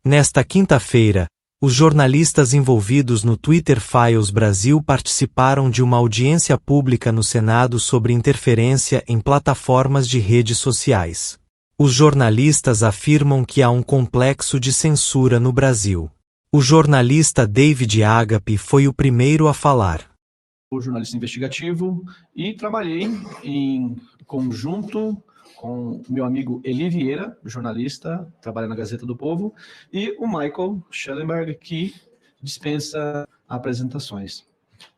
Nesta quinta-feira, os jornalistas envolvidos no Twitter Files Brasil participaram de uma audiência pública no Senado sobre interferência em plataformas de redes sociais. Os jornalistas afirmam que há um complexo de censura no Brasil. O jornalista David Agape foi o primeiro a falar. Sou jornalista investigativo e trabalhei em conjunto com meu amigo Eli Vieira, jornalista, trabalha na Gazeta do Povo, e o Michael Schellenberg, que dispensa apresentações.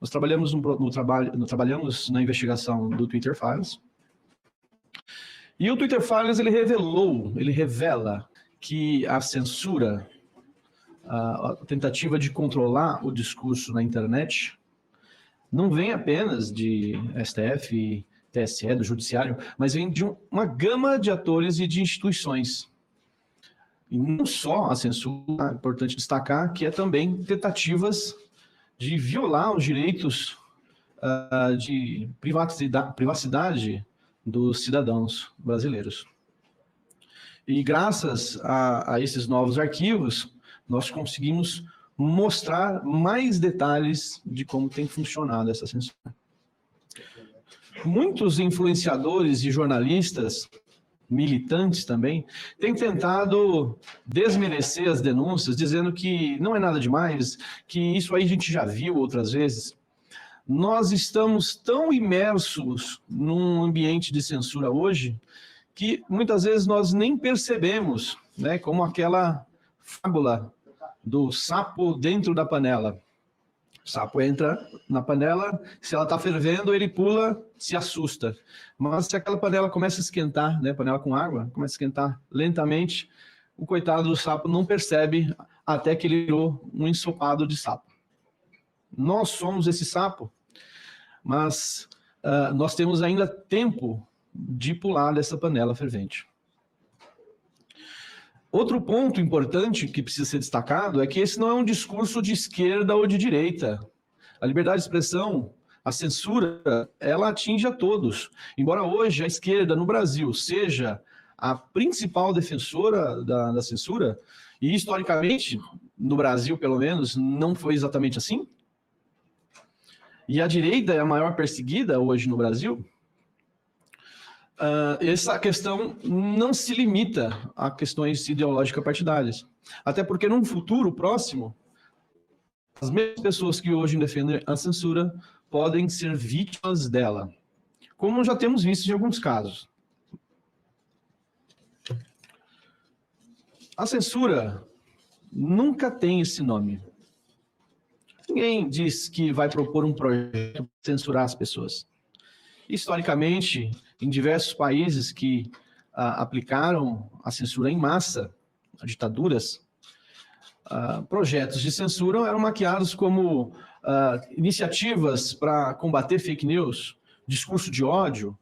Nós trabalhamos trabalhamos na investigação do Twitter Files. E o Twitter Files ele revela que a censura, a tentativa de controlar o discurso na internet, não vem apenas de STF, TSE, do Judiciário, mas vem de uma gama de atores e de instituições. E não só a censura, é importante destacar que é também tentativas de violar os direitos de privacidade dos cidadãos brasileiros. E graças a esses novos arquivos, nós conseguimos mostrar mais detalhes de como tem funcionado essa censura. Muitos influenciadores e jornalistas, militantes também, têm tentado desmerecer as denúncias, dizendo que não é nada demais, que isso aí a gente já viu outras vezes. Nós estamos tão imersos num ambiente de censura hoje, que muitas vezes nós nem percebemos, né, como aquela fábula do sapo dentro da panela. O sapo entra na panela, se ela está fervendo, ele pula, se assusta. Mas se aquela panela começa a esquentar, né, panela com água, começa a esquentar lentamente, o coitado do sapo não percebe até que ele virou um ensopado de sapo. Nós somos esse sapo, mas nós temos ainda tempo de pular dessa panela fervente. Outro ponto importante que precisa ser destacado é que esse não é um discurso de esquerda ou de direita. A liberdade de expressão, a censura, ela atinge a todos. Embora hoje a esquerda no Brasil seja a principal defensora da censura, e historicamente, no Brasil pelo menos, não foi exatamente assim, e a direita é a maior perseguida hoje no Brasil, essa questão não se limita a questões ideológicas partidárias. Até porque, num futuro próximo, as mesmas pessoas que hoje defendem a censura podem ser vítimas dela, como já temos visto em alguns casos. A censura nunca tem esse nome. Ninguém diz que vai propor um projeto para censurar as pessoas. Historicamente, em diversos países que aplicaram a censura em massa, ditaduras, projetos de censura eram maquiados como iniciativas para combater fake news, discurso de ódio,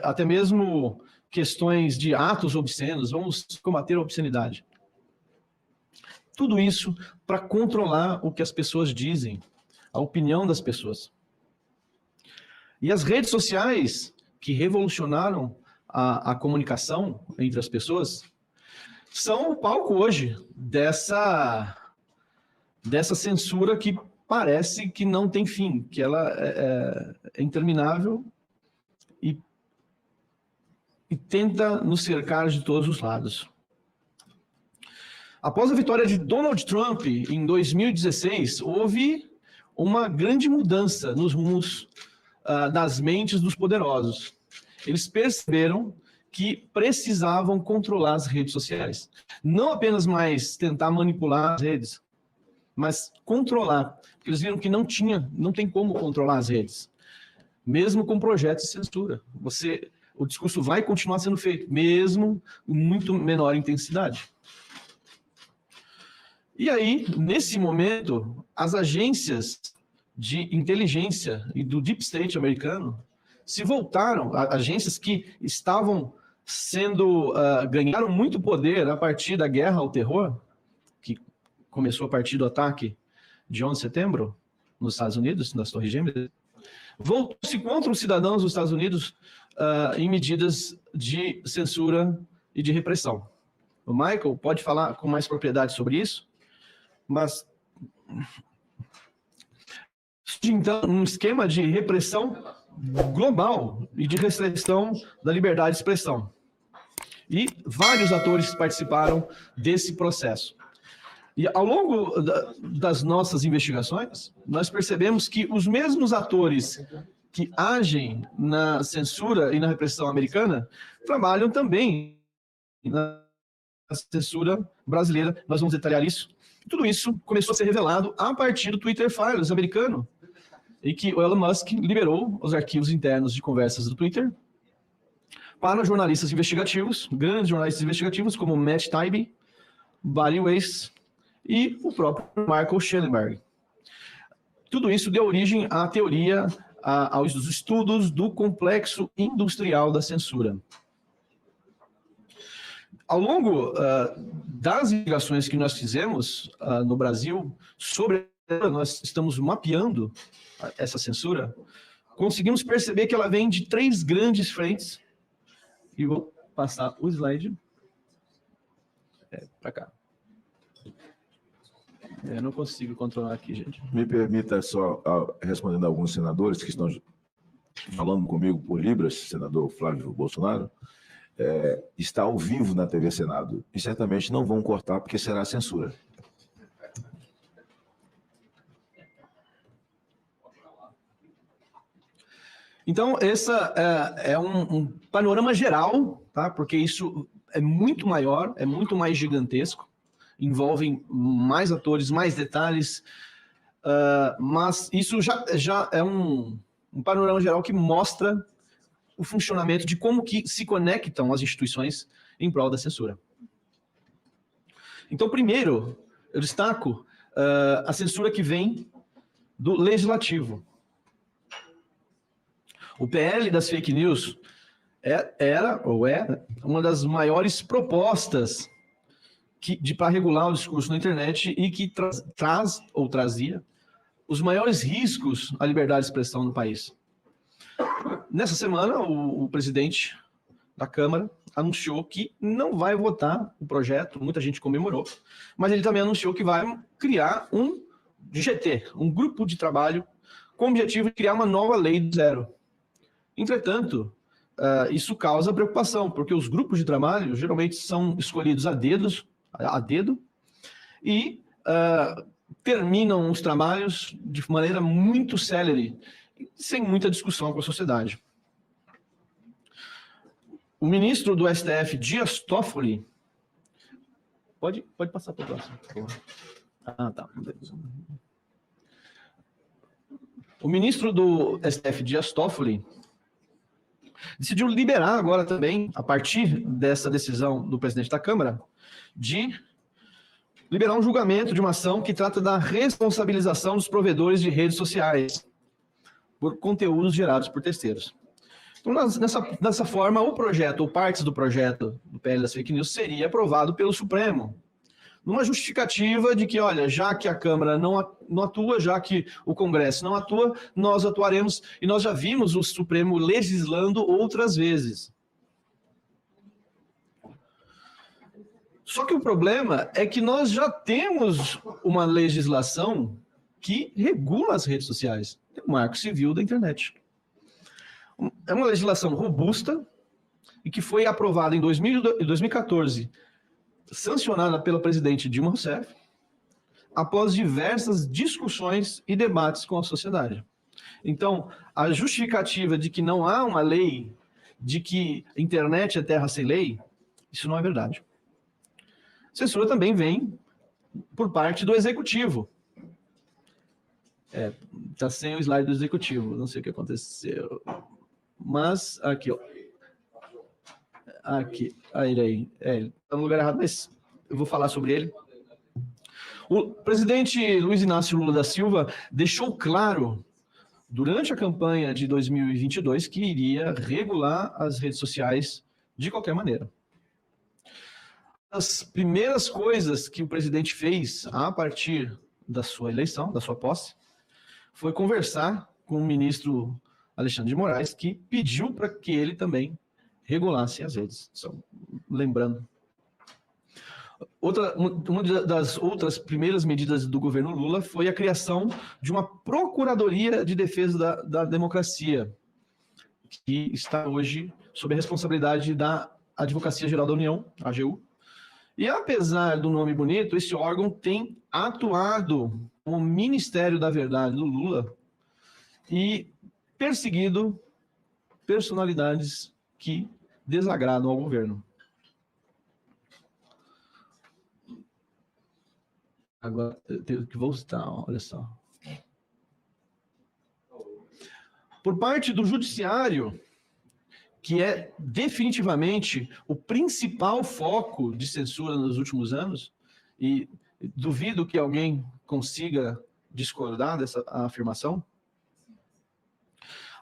até mesmo questões de atos obscenos, vamos combater a obscenidade. Tudo isso para controlar o que as pessoas dizem, a opinião das pessoas. E as redes sociais, que revolucionaram a comunicação entre as pessoas, são o palco hoje dessa censura que parece que não tem fim, que ela é interminável e tenta nos cercar de todos os lados. Após a vitória de Donald Trump em 2016, houve uma grande mudança nos rumos das mentes dos poderosos. Eles perceberam que precisavam controlar as redes sociais. Não apenas mais tentar manipular as redes, mas controlar. Porque eles viram que não tem como controlar as redes. Mesmo com projetos de censura. O discurso vai continuar sendo feito, mesmo com muito menor intensidade. E aí, nesse momento, as agências de inteligência e do Deep State americano se voltaram, agências que estavam ganharam muito poder a partir da guerra ao terror, que começou a partir do ataque de 11 de setembro, nos Estados Unidos, nas Torres Gêmeas, voltou-se contra os cidadãos dos Estados Unidos em medidas de censura e de repressão. O Michael pode falar com mais propriedade sobre isso, mas então um esquema de repressão global e de restrição da liberdade de expressão. E vários atores participaram desse processo. E ao longo das nossas investigações, nós percebemos que os mesmos atores que agem na censura e na repressão americana trabalham também na censura brasileira. Nós vamos detalhar isso. Tudo isso começou a ser revelado a partir do Twitter Files americano, em que o Elon Musk liberou os arquivos internos de conversas do Twitter para jornalistas investigativos, grandes jornalistas investigativos, como Matt Taibbi, Barry Weiss e o próprio Michael Shellenberg. Tudo isso deu origem à teoria, aos estudos do complexo industrial da censura. Ao longo das investigações que nós fizemos no Brasil sobre ela, nós estamos mapeando essa censura, conseguimos perceber que ela vem de 3 grandes frentes. E vou passar o slide para cá. Eu não consigo controlar aqui, gente. Me permita só, respondendo a alguns senadores que estão falando comigo por Libras, senador Flávio Bolsonaro, está ao vivo na TV Senado. E certamente não vão cortar, porque será censura. Então, essa é um panorama geral, tá? Porque isso é muito maior, é muito mais gigantesco, envolvem mais atores, mais detalhes, mas isso já é um panorama geral que mostra o funcionamento de como que se conectam as instituições em prol da censura. Então, primeiro, eu destaco a censura que vem do Legislativo. O PL das fake news era ou é uma das maiores propostas para regular o discurso na internet e que trazia os maiores riscos à liberdade de expressão no país. Nessa semana, o presidente da Câmara anunciou que não vai votar o projeto, muita gente comemorou, mas ele também anunciou que vai criar um GT, um grupo de trabalho com o objetivo de criar uma nova lei do zero. Entretanto, isso causa preocupação, porque os grupos de trabalho geralmente são escolhidos a dedo e terminam os trabalhos de maneira muito célere, sem muita discussão com a sociedade. O ministro do STF, Dias Toffoli, pode passar para o próximo. Tá. O ministro do STF, Dias Toffoli, decidiu liberar agora também, a partir dessa decisão do presidente da Câmara, de liberar um julgamento de uma ação que trata da responsabilização dos provedores de redes sociais por conteúdos gerados por terceiros. Então, dessa forma, o projeto, ou partes do projeto do PL das fake news, seria aprovado pelo Supremo, numa justificativa de que, olha, já que a Câmara não atua, já que o Congresso não atua, nós atuaremos, e nós já vimos o Supremo legislando outras vezes. Só que o problema é que nós já temos uma legislação que regula as redes sociais, o Marco Civil da Internet. É uma legislação robusta e que foi aprovada em 2014, sancionada pela presidente Dilma Rousseff, após diversas discussões e debates com a sociedade. Então, a justificativa de que não há uma lei, de que a internet é terra sem lei, isso não é verdade. A censura também vem por parte do Executivo. Está sem o slide do Executivo, não sei o que aconteceu. Mas, aqui, ó. Aqui, aí, está no lugar errado, mas eu vou falar sobre ele. O presidente Luiz Inácio Lula da Silva deixou claro, durante a campanha de 2022, que iria regular as redes sociais de qualquer maneira. As primeiras coisas que o presidente fez a partir da sua eleição, da sua posse, foi conversar com o ministro Alexandre de Moraes, que pediu para que ele também regulasse as redes. Só lembrando. Uma das outras primeiras medidas do governo Lula foi a criação de uma Procuradoria de Defesa da Democracia, que está hoje sob a responsabilidade da Advocacia Geral da União, AGU. E apesar do nome bonito, esse órgão tem atuado como Ministério da Verdade do Lula e perseguido personalidades que desagradam ao governo. Agora, eu tenho que voltar, olha só. Por parte do Judiciário, que é definitivamente o principal foco de censura nos últimos anos, e duvido que alguém consiga discordar dessa afirmação,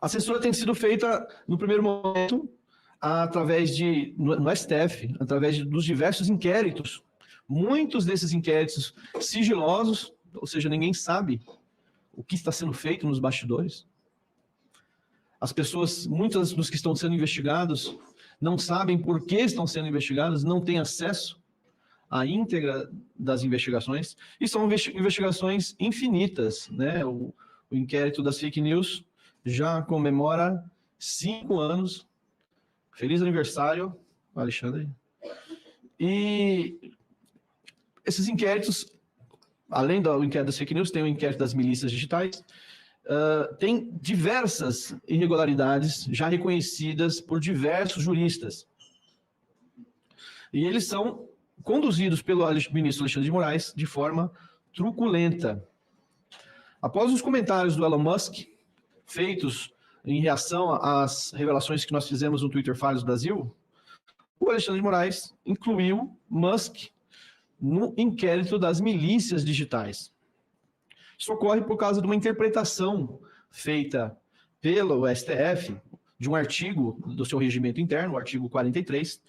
a censura tem sido feita, no primeiro momento, através no STF, através dos diversos inquéritos. Muitos desses inquéritos sigilosos, ou seja, ninguém sabe o que está sendo feito nos bastidores. As pessoas, muitos dos que estão sendo investigados, não sabem por que estão sendo investigados, não têm acesso à íntegra das investigações, e são investigações infinitas, né? O inquérito das fake news já comemora 5 anos. Feliz aniversário, Alexandre. E esses inquéritos, além do inquérito das fake news, tem o inquérito das milícias digitais, tem diversas irregularidades já reconhecidas por diversos juristas. E eles são conduzidos pelo ministro Alexandre de Moraes de forma truculenta. Após os comentários do Elon Musk, feitos em reação às revelações que nós fizemos no Twitter Files Brasil, o Alexandre de Moraes incluiu Musk no inquérito das milícias digitais. Isso ocorre por causa de uma interpretação feita pelo STF de um artigo do seu regimento interno, o artigo 43,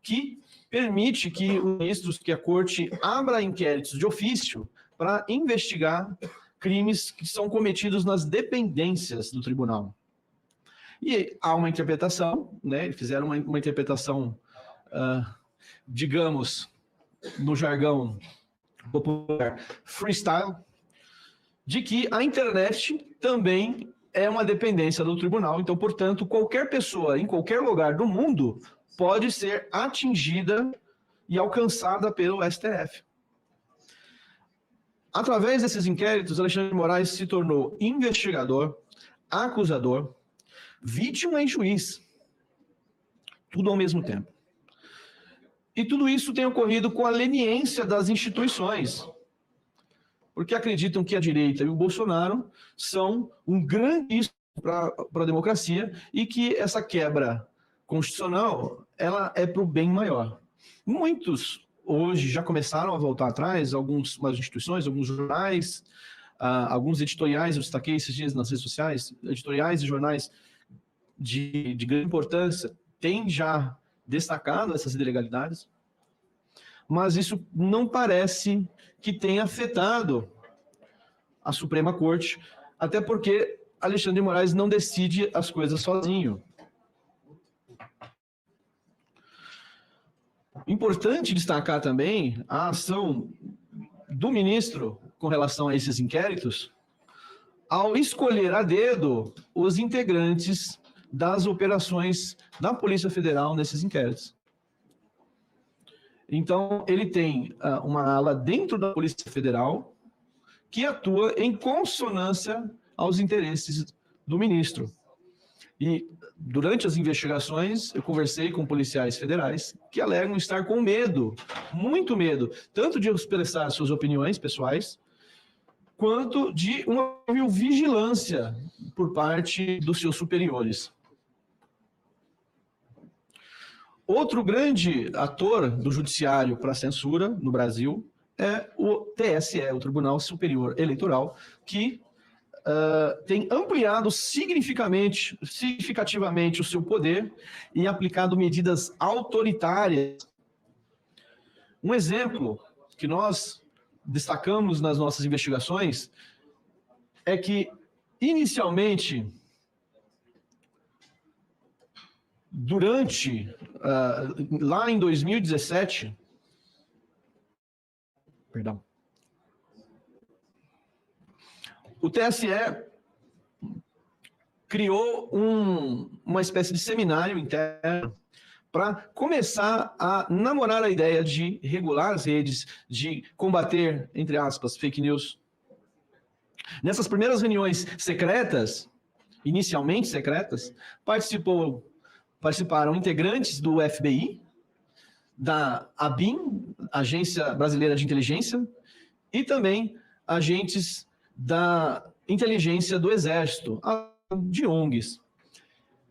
que permite que os ministros, que a corte abra inquéritos de ofício para investigar crimes que são cometidos nas dependências do tribunal. E há uma interpretação, né, fizeram uma interpretação, digamos, no jargão popular, freestyle, de que a internet também é uma dependência do tribunal. Então, portanto, qualquer pessoa em qualquer lugar do mundo pode ser atingida e alcançada pelo STF. Através desses inquéritos, Alexandre de Moraes se tornou investigador, acusador, vítima e juiz. Tudo ao mesmo tempo. E tudo isso tem ocorrido com a leniência das instituições, porque acreditam que a direita e o Bolsonaro são um grande risco para a democracia e que essa quebra constitucional ela é para o bem maior. Muitos hoje já começaram a voltar atrás, algumas instituições, alguns jornais, alguns editoriais, eu destaquei esses dias nas redes sociais, editoriais e jornais de grande importância têm já destacado essas ilegalidades, mas isso não parece que tenha afetado a Suprema Corte, até porque Alexandre de Moraes não decide as coisas sozinho. Importante destacar também a ação do ministro com relação a esses inquéritos, ao escolher a dedo os integrantes das operações da Polícia Federal nesses inquéritos. Então, ele tem uma ala dentro da Polícia Federal que atua em consonância aos interesses do ministro. E, durante as investigações, eu conversei com policiais federais que alegam estar com medo, muito medo, tanto de expressar suas opiniões pessoais, quanto de uma vigilância por parte dos seus superiores. Outro grande ator do judiciário para a censura no Brasil é o TSE, o Tribunal Superior Eleitoral, que tem ampliado significativamente o seu poder e aplicado medidas autoritárias. Um exemplo que nós destacamos nas nossas investigações é que, inicialmente, lá em 2017, Perdão. O TSE criou uma espécie de seminário interno para começar a namorar a ideia de regular as redes, de combater, entre aspas, fake news. Nessas primeiras reuniões secretas, inicialmente secretas, participaram integrantes do FBI, da ABIN, Agência Brasileira de Inteligência, e também agentes da inteligência do Exército, de ONGs.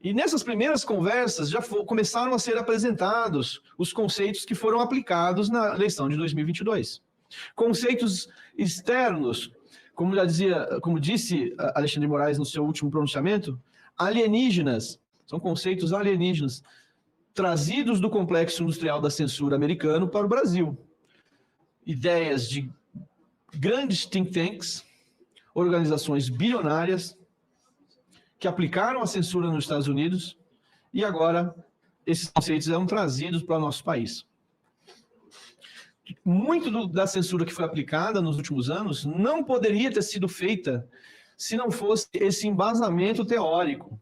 E nessas primeiras conversas já começaram a ser apresentados os conceitos que foram aplicados na eleição de 2022. Conceitos externos, como disse Alexandre de Moraes no seu último pronunciamento, alienígenas, são conceitos alienígenas, trazidos do complexo industrial da censura americano para o Brasil. Ideias de grandes think tanks, organizações bilionárias, que aplicaram a censura nos Estados Unidos, e agora esses conceitos eram trazidos para o nosso país. Muito da censura que foi aplicada nos últimos anos não poderia ter sido feita se não fosse esse embasamento teórico.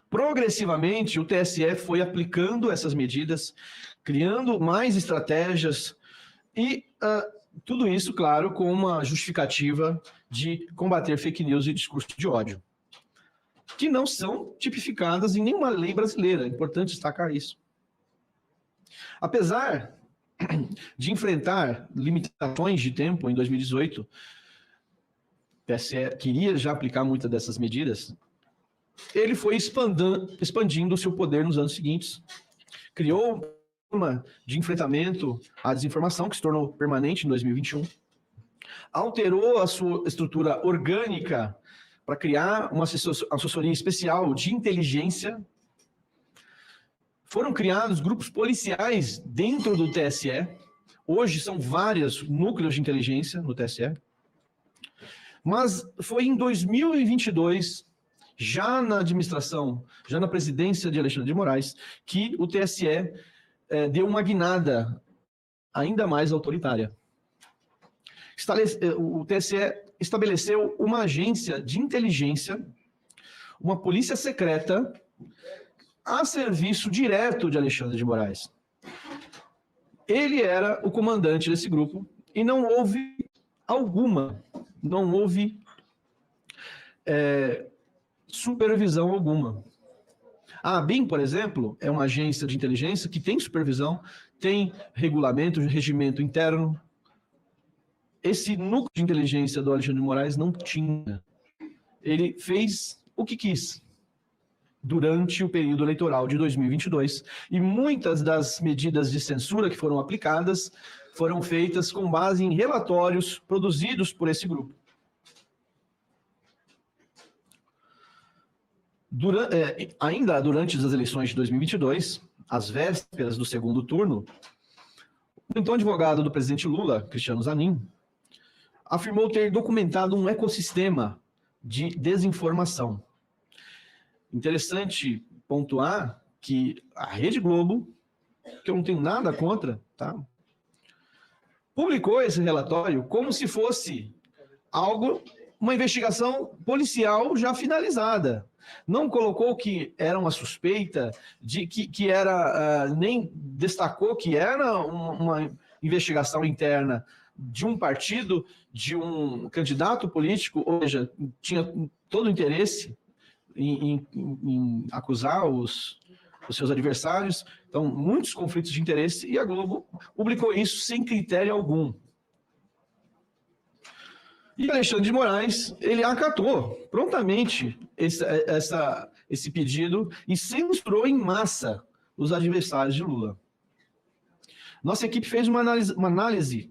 Progressivamente, o TSE foi aplicando essas medidas, criando mais estratégias e tudo isso, claro, com uma justificativa de combater fake news e discurso de ódio, que não são tipificadas em nenhuma lei brasileira. É importante destacar isso. Apesar de enfrentar limitações de tempo em 2018, o TSE queria já aplicar muitas dessas medidas, ele foi expandindo o seu poder nos anos seguintes. Criou uma de enfrentamento à desinformação, que se tornou permanente em 2021. Alterou a sua estrutura orgânica para criar uma assessoria especial de inteligência. Foram criados grupos policiais dentro do TSE. Hoje são vários núcleos de inteligência no TSE. Mas foi em 2022, já na administração, já na presidência de Alexandre de Moraes, que o TSE deu uma guinada ainda mais autoritária. O TSE estabeleceu uma agência de inteligência, uma polícia secreta, a serviço direto de Alexandre de Moraes. Ele era o comandante desse grupo e não houve supervisão alguma. A ABIN, por exemplo, é uma agência de inteligência que tem supervisão, tem regulamento, regimento interno. Esse núcleo de inteligência do Alexandre de Moraes não tinha. Ele fez o que quis durante o período eleitoral de 2022. E muitas das medidas de censura que foram aplicadas foram feitas com base em relatórios produzidos por esse grupo. Ainda durante as eleições de 2022, às vésperas do segundo turno, o então advogado do presidente Lula, Cristiano Zanin, afirmou ter documentado um ecossistema de desinformação. Interessante pontuar que a Rede Globo, que eu não tenho nada contra, tá? Publicou esse relatório como se fosse uma investigação policial já finalizada. Não colocou que era uma suspeita, nem destacou que era uma investigação interna de um partido, de um candidato político, ou seja, tinha todo o interesse em acusar os seus adversários. Então, muitos conflitos de interesse, e a Globo publicou isso sem critério algum. E Alexandre de Moraes, ele acatou prontamente esse pedido e censurou em massa os adversários de Lula. Nossa equipe fez uma análise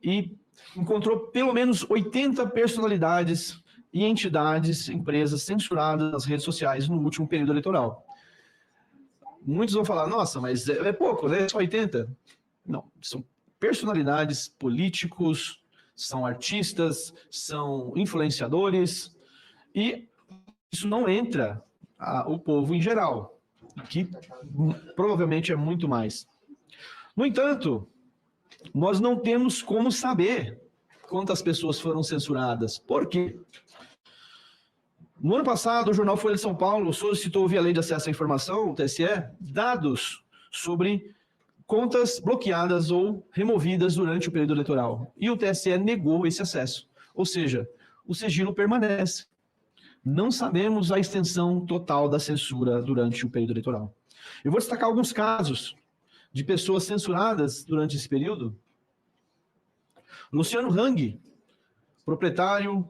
e encontrou pelo menos 80 personalidades e entidades, empresas censuradas nas redes sociais no último período eleitoral. Muitos vão falar, nossa, mas é pouco, né? Só 80? Não, são personalidades, políticos, são artistas, são influenciadores, e isso não entra o povo em geral, que provavelmente é muito mais. No entanto, nós não temos como saber quantas pessoas foram censuradas. Por quê? No ano passado, o jornal Folha de São Paulo solicitou via Lei de Acesso à Informação, o TSE, dados sobre contas bloqueadas ou removidas durante o período eleitoral. E o TSE negou esse acesso. Ou seja, o sigilo permanece. Não sabemos a extensão total da censura durante o período eleitoral. Eu vou destacar alguns casos de pessoas censuradas durante esse período. Luciano Hang, proprietário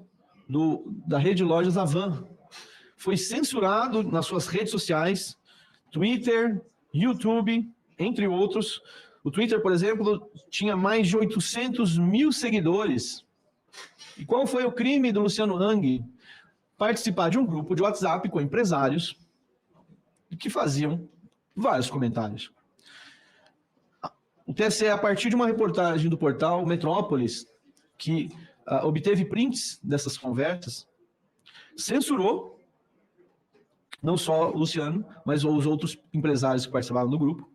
da rede de lojas Avan, foi censurado nas suas redes sociais, Twitter, YouTube, entre outros. O Twitter, por exemplo, tinha mais de 800 mil seguidores. E qual foi o crime do Luciano Hang? Participar de um grupo de WhatsApp com empresários que faziam vários comentários. O TSE, a partir de uma reportagem do portal Metrópolis, que obteve prints dessas conversas, censurou não só o Luciano, mas os outros empresários que participavam do grupo.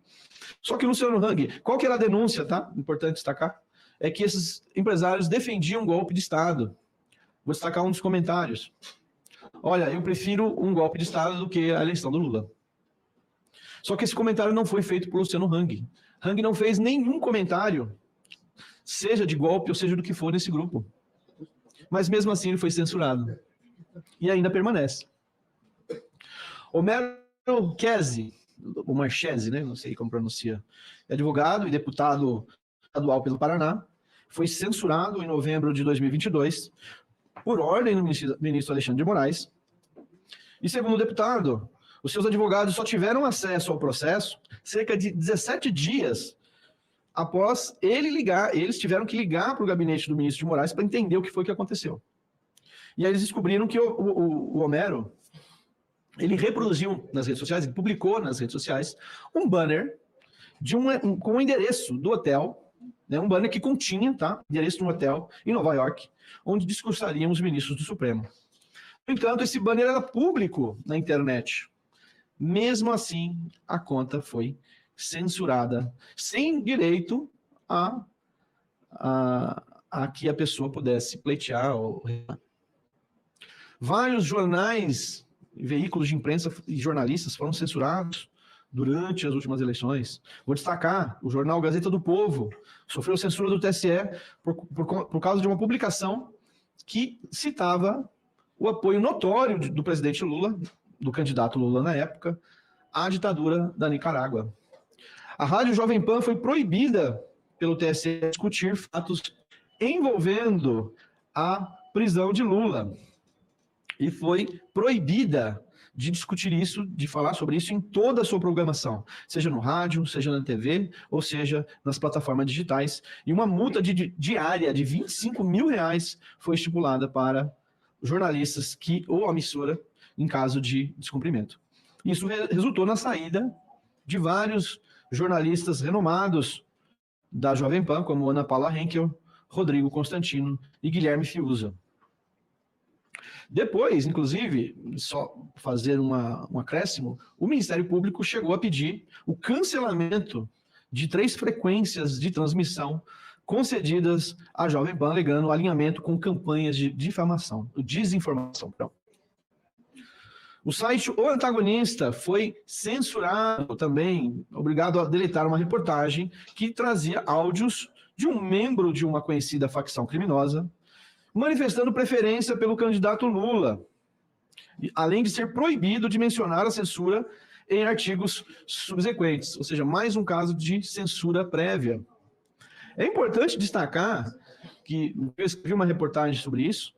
Só que o Luciano Hang, qual que era a denúncia, tá? Importante destacar, é que esses empresários defendiam um golpe de Estado. Vou destacar um dos comentários. Olha, eu prefiro um golpe de Estado do que a eleição do Lula. Só que esse comentário não foi feito por Luciano Hang. Hang não fez nenhum comentário, seja de golpe ou seja do que for nesse grupo. Mas mesmo assim ele foi censurado. E ainda permanece. Homero Chese, ou Marchese, né? Não sei como pronuncia, é advogado e deputado estadual pelo Paraná, foi censurado em novembro de 2022 por ordem do ministro Alexandre de Moraes. E segundo o deputado, os seus advogados só tiveram acesso ao processo cerca de 17 dias após eles tiveram que ligar para o gabinete do ministro de Moraes para entender o que foi que aconteceu. E aí eles descobriram que o Homero, ele reproduziu nas redes sociais, ele publicou nas redes sociais um banner com o endereço do hotel, né, um banner que continha, tá, endereço de um hotel em Nova York, onde discursariam os ministros do Supremo. No entanto, esse banner era público na internet. Mesmo assim, a conta foi censurada, sem direito a que a pessoa pudesse pleitear. Vários jornais, veículos de imprensa e jornalistas foram censurados durante as últimas eleições. Vou destacar, o jornal Gazeta do Povo sofreu censura do TSE por causa de uma publicação que citava o apoio notório do presidente Lula, do candidato Lula na época, à ditadura da Nicarágua. A Rádio Jovem Pan foi proibida pelo TSE de discutir fatos envolvendo a prisão de Lula. E foi proibida de discutir isso, de falar sobre isso em toda a sua programação, seja no rádio, seja na TV, ou seja nas plataformas digitais. E uma multa diária de R$25 mil foi estipulada para jornalistas ou a emissora em caso de descumprimento. Isso resultou na saída de vários jornalistas renomados da Jovem Pan, como Ana Paula Henkel, Rodrigo Constantino e Guilherme Fiuza. Depois, inclusive, só fazer um acréscimo, o Ministério Público chegou a pedir o cancelamento de 3 frequências de transmissão concedidas à Jovem Pan, alegando alinhamento com campanhas de desinformação. O site O Antagonista foi censurado também, obrigado a deletar uma reportagem que trazia áudios de um membro de uma conhecida facção criminosa, manifestando preferência pelo candidato Lula, além de ser proibido de mencionar a censura em artigos subsequentes, ou seja, mais um caso de censura prévia. É importante destacar que eu escrevi uma reportagem sobre isso,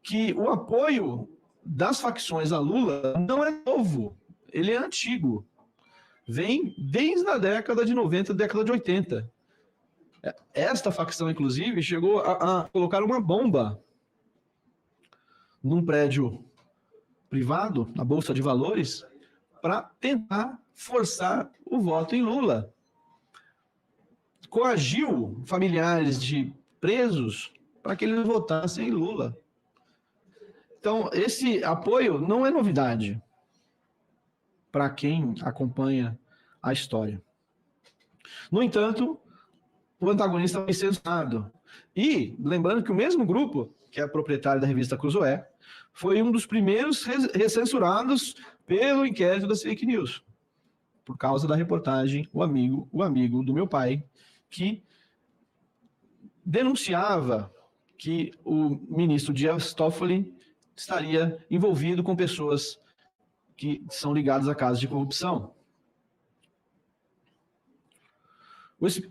que o apoio das facções a Lula não é novo, ele é antigo. Vem desde a década de 90, década de 80. Esta facção, inclusive, chegou a colocar uma bomba num prédio privado, na Bolsa de Valores, para tentar forçar o voto em Lula. Coagiu familiares de presos para que eles votassem em Lula. Então, esse apoio não é novidade para quem acompanha a história. No entanto, o antagonista foi censurado. E, lembrando que o mesmo grupo, que é proprietário da revista Cruzoé, foi um dos primeiros recensurados pelo inquérito das fake news, por causa da reportagem O Amigo do Meu Pai, que denunciava que o ministro Dias Toffoli estaria envolvido com pessoas que são ligadas a casos de corrupção.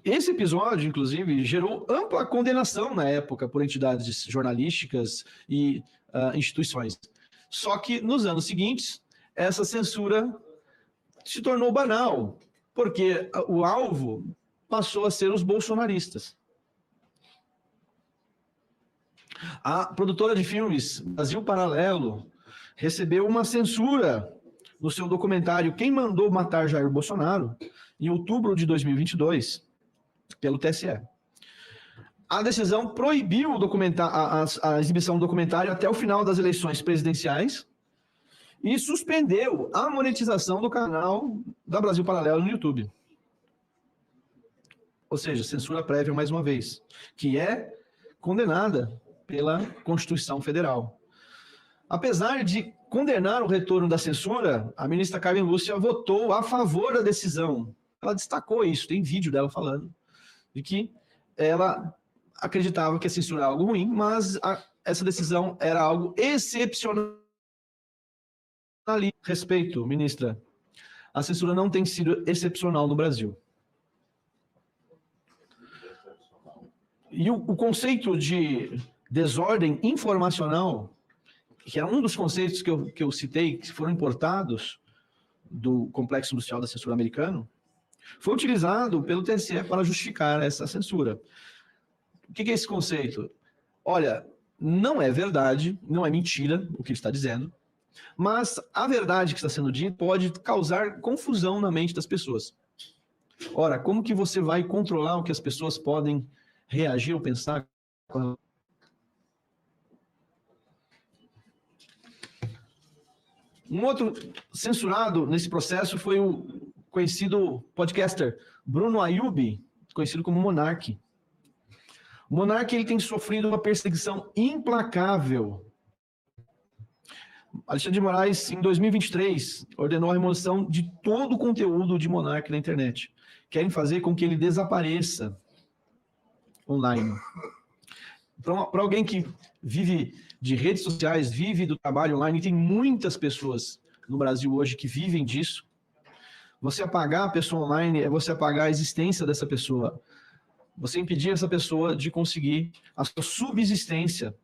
Esse episódio, inclusive, gerou ampla condenação na época por entidades jornalísticas e instituições. Só que, nos anos seguintes, essa censura se tornou banal, porque o alvo passou a ser os bolsonaristas. A produtora de filmes Brasil Paralelo recebeu uma censura no seu documentário Quem Mandou Matar Jair Bolsonaro, em outubro de 2022, pelo TSE. A decisão proibiu a exibição do documentário até o final das eleições presidenciais e suspendeu a monetização do canal da Brasil Paralelo no YouTube. Ou seja, censura prévia mais uma vez, que é condenada pela Constituição Federal. Apesar de condenar o retorno da censura, a ministra Carmen Lúcia votou a favor da decisão. Ela destacou isso, tem vídeo dela falando, de que ela acreditava que a censura era algo ruim, mas essa decisão era algo excepcional. Respeito, ministra, a censura não tem sido excepcional no Brasil. E o conceito de desordem informacional, que é um dos conceitos que eu citei, que foram importados do complexo industrial da censura americano, foi utilizado pelo TSE para justificar essa censura. O que é esse conceito? Olha, não é verdade, não é mentira o que ele está dizendo, mas a verdade que está sendo dita pode causar confusão na mente das pessoas. Ora, como que você vai controlar o que as pessoas podem reagir ou pensar? Um outro censurado nesse processo foi o conhecido podcaster Bruno Ayub, conhecido como Monark. O Monark ele tem sofrido uma perseguição implacável. Alexandre de Moraes, em 2023, ordenou a remoção de todo o conteúdo de Monark na internet. Querem fazer com que ele desapareça online. Para alguém que vive de redes sociais, vive do trabalho online, tem muitas pessoas no Brasil hoje que vivem disso. Você apagar a pessoa online é você apagar a existência dessa pessoa. Você impedir essa pessoa de conseguir a sua subsistência.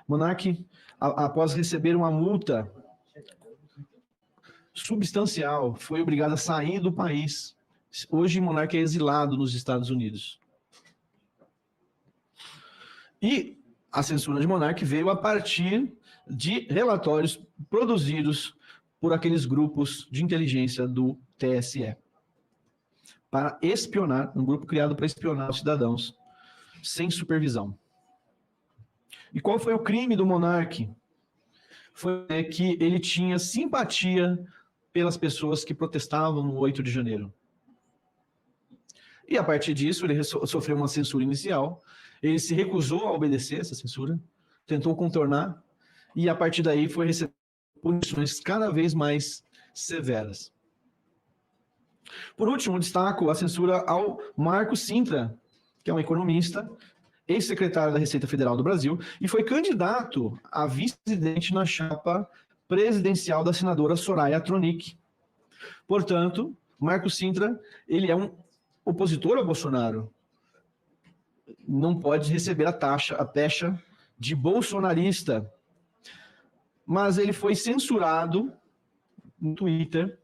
Monark, após receber uma multa substancial, foi obrigado a sair do país. Hoje, Monark é exilado nos Estados Unidos. E a censura de Monark veio a partir de relatórios produzidos por aqueles grupos de inteligência do TSE para espionar, um grupo criado para espionar os cidadãos sem supervisão. E qual foi o crime do Monark? Foi que ele tinha simpatia pelas pessoas que protestavam no 8 de janeiro. E a partir disso, ele sofreu uma censura inicial, ele se recusou a obedecer essa censura, tentou contornar, e a partir daí foi receber punições cada vez mais severas. Por último, destaco a censura ao Marco Sintra, que é um economista, ex-secretário da Receita Federal do Brasil, e foi candidato a vice-presidente na chapa presidencial da senadora Soraya Tronic. Portanto, Marco Sintra, ele é um opositor ao Bolsonaro. Não pode receber a pecha de bolsonarista. Mas ele foi censurado no Twitter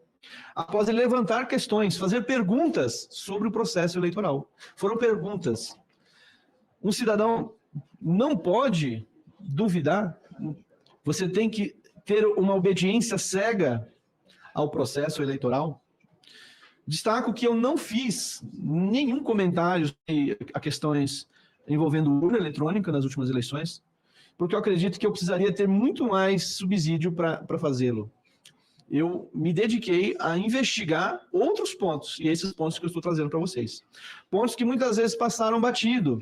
após ele levantar questões, fazer perguntas sobre o processo eleitoral. Foram perguntas. Um cidadão não pode duvidar, você tem que ter uma obediência cega ao processo eleitoral. Destaco que eu não fiz nenhum comentário a questões envolvendo urna eletrônica nas últimas eleições, porque eu acredito que eu precisaria ter muito mais subsídio para fazê-lo. eu me dediquei a investigar outros pontos, e esses pontos que eu estou trazendo para vocês. Pontos que muitas vezes passaram batido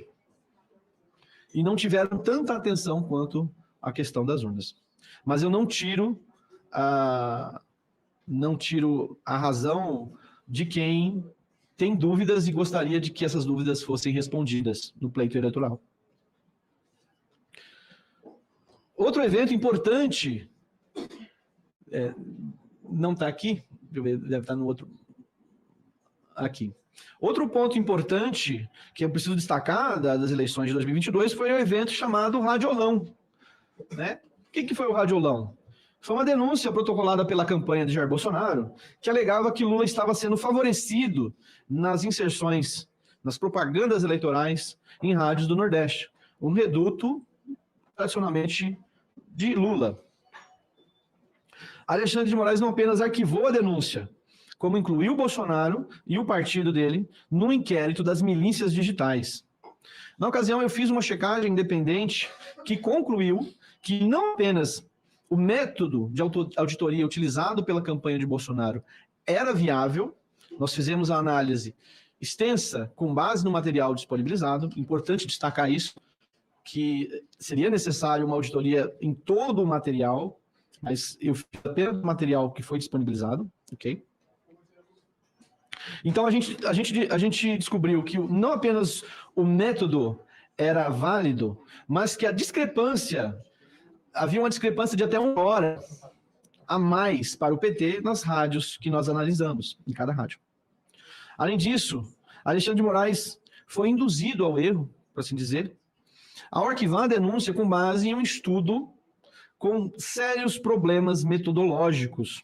e não tiveram tanta atenção quanto a questão das urnas. Mas eu não tiro a razão de quem tem dúvidas e gostaria de que essas dúvidas fossem respondidas no pleito eleitoral. Outro evento importante, não está aqui, deve estar no outro, aqui. Outro ponto importante que eu preciso destacar das eleições de 2022 foi um evento chamado Radiolão. Né? O que foi o Radiolão? Foi uma denúncia protocolada pela campanha de Jair Bolsonaro que alegava que Lula estava sendo favorecido nas inserções, nas propagandas eleitorais em rádios do Nordeste. Um reduto, tradicionalmente, de Lula. Alexandre de Moraes não apenas arquivou a denúncia, como incluiu Bolsonaro e o partido dele no inquérito das milícias digitais. Na ocasião, eu fiz uma checagem independente que concluiu que não apenas o método de auditoria utilizado pela campanha de Bolsonaro era viável, nós fizemos a análise extensa com base no material disponibilizado, importante destacar isso, que seria necessário uma auditoria em todo o material, mas eu fiz apenas o material que foi disponibilizado, ok? Então a gente descobriu que não apenas o método era válido, mas que a discrepância, havia uma discrepância de até 1 hora a mais para o PT nas rádios que nós analisamos, em cada rádio. Além disso, Alexandre de Moraes foi induzido ao erro, por assim dizer, ao arquivar a denúncia com base em um estudo com sérios problemas metodológicos.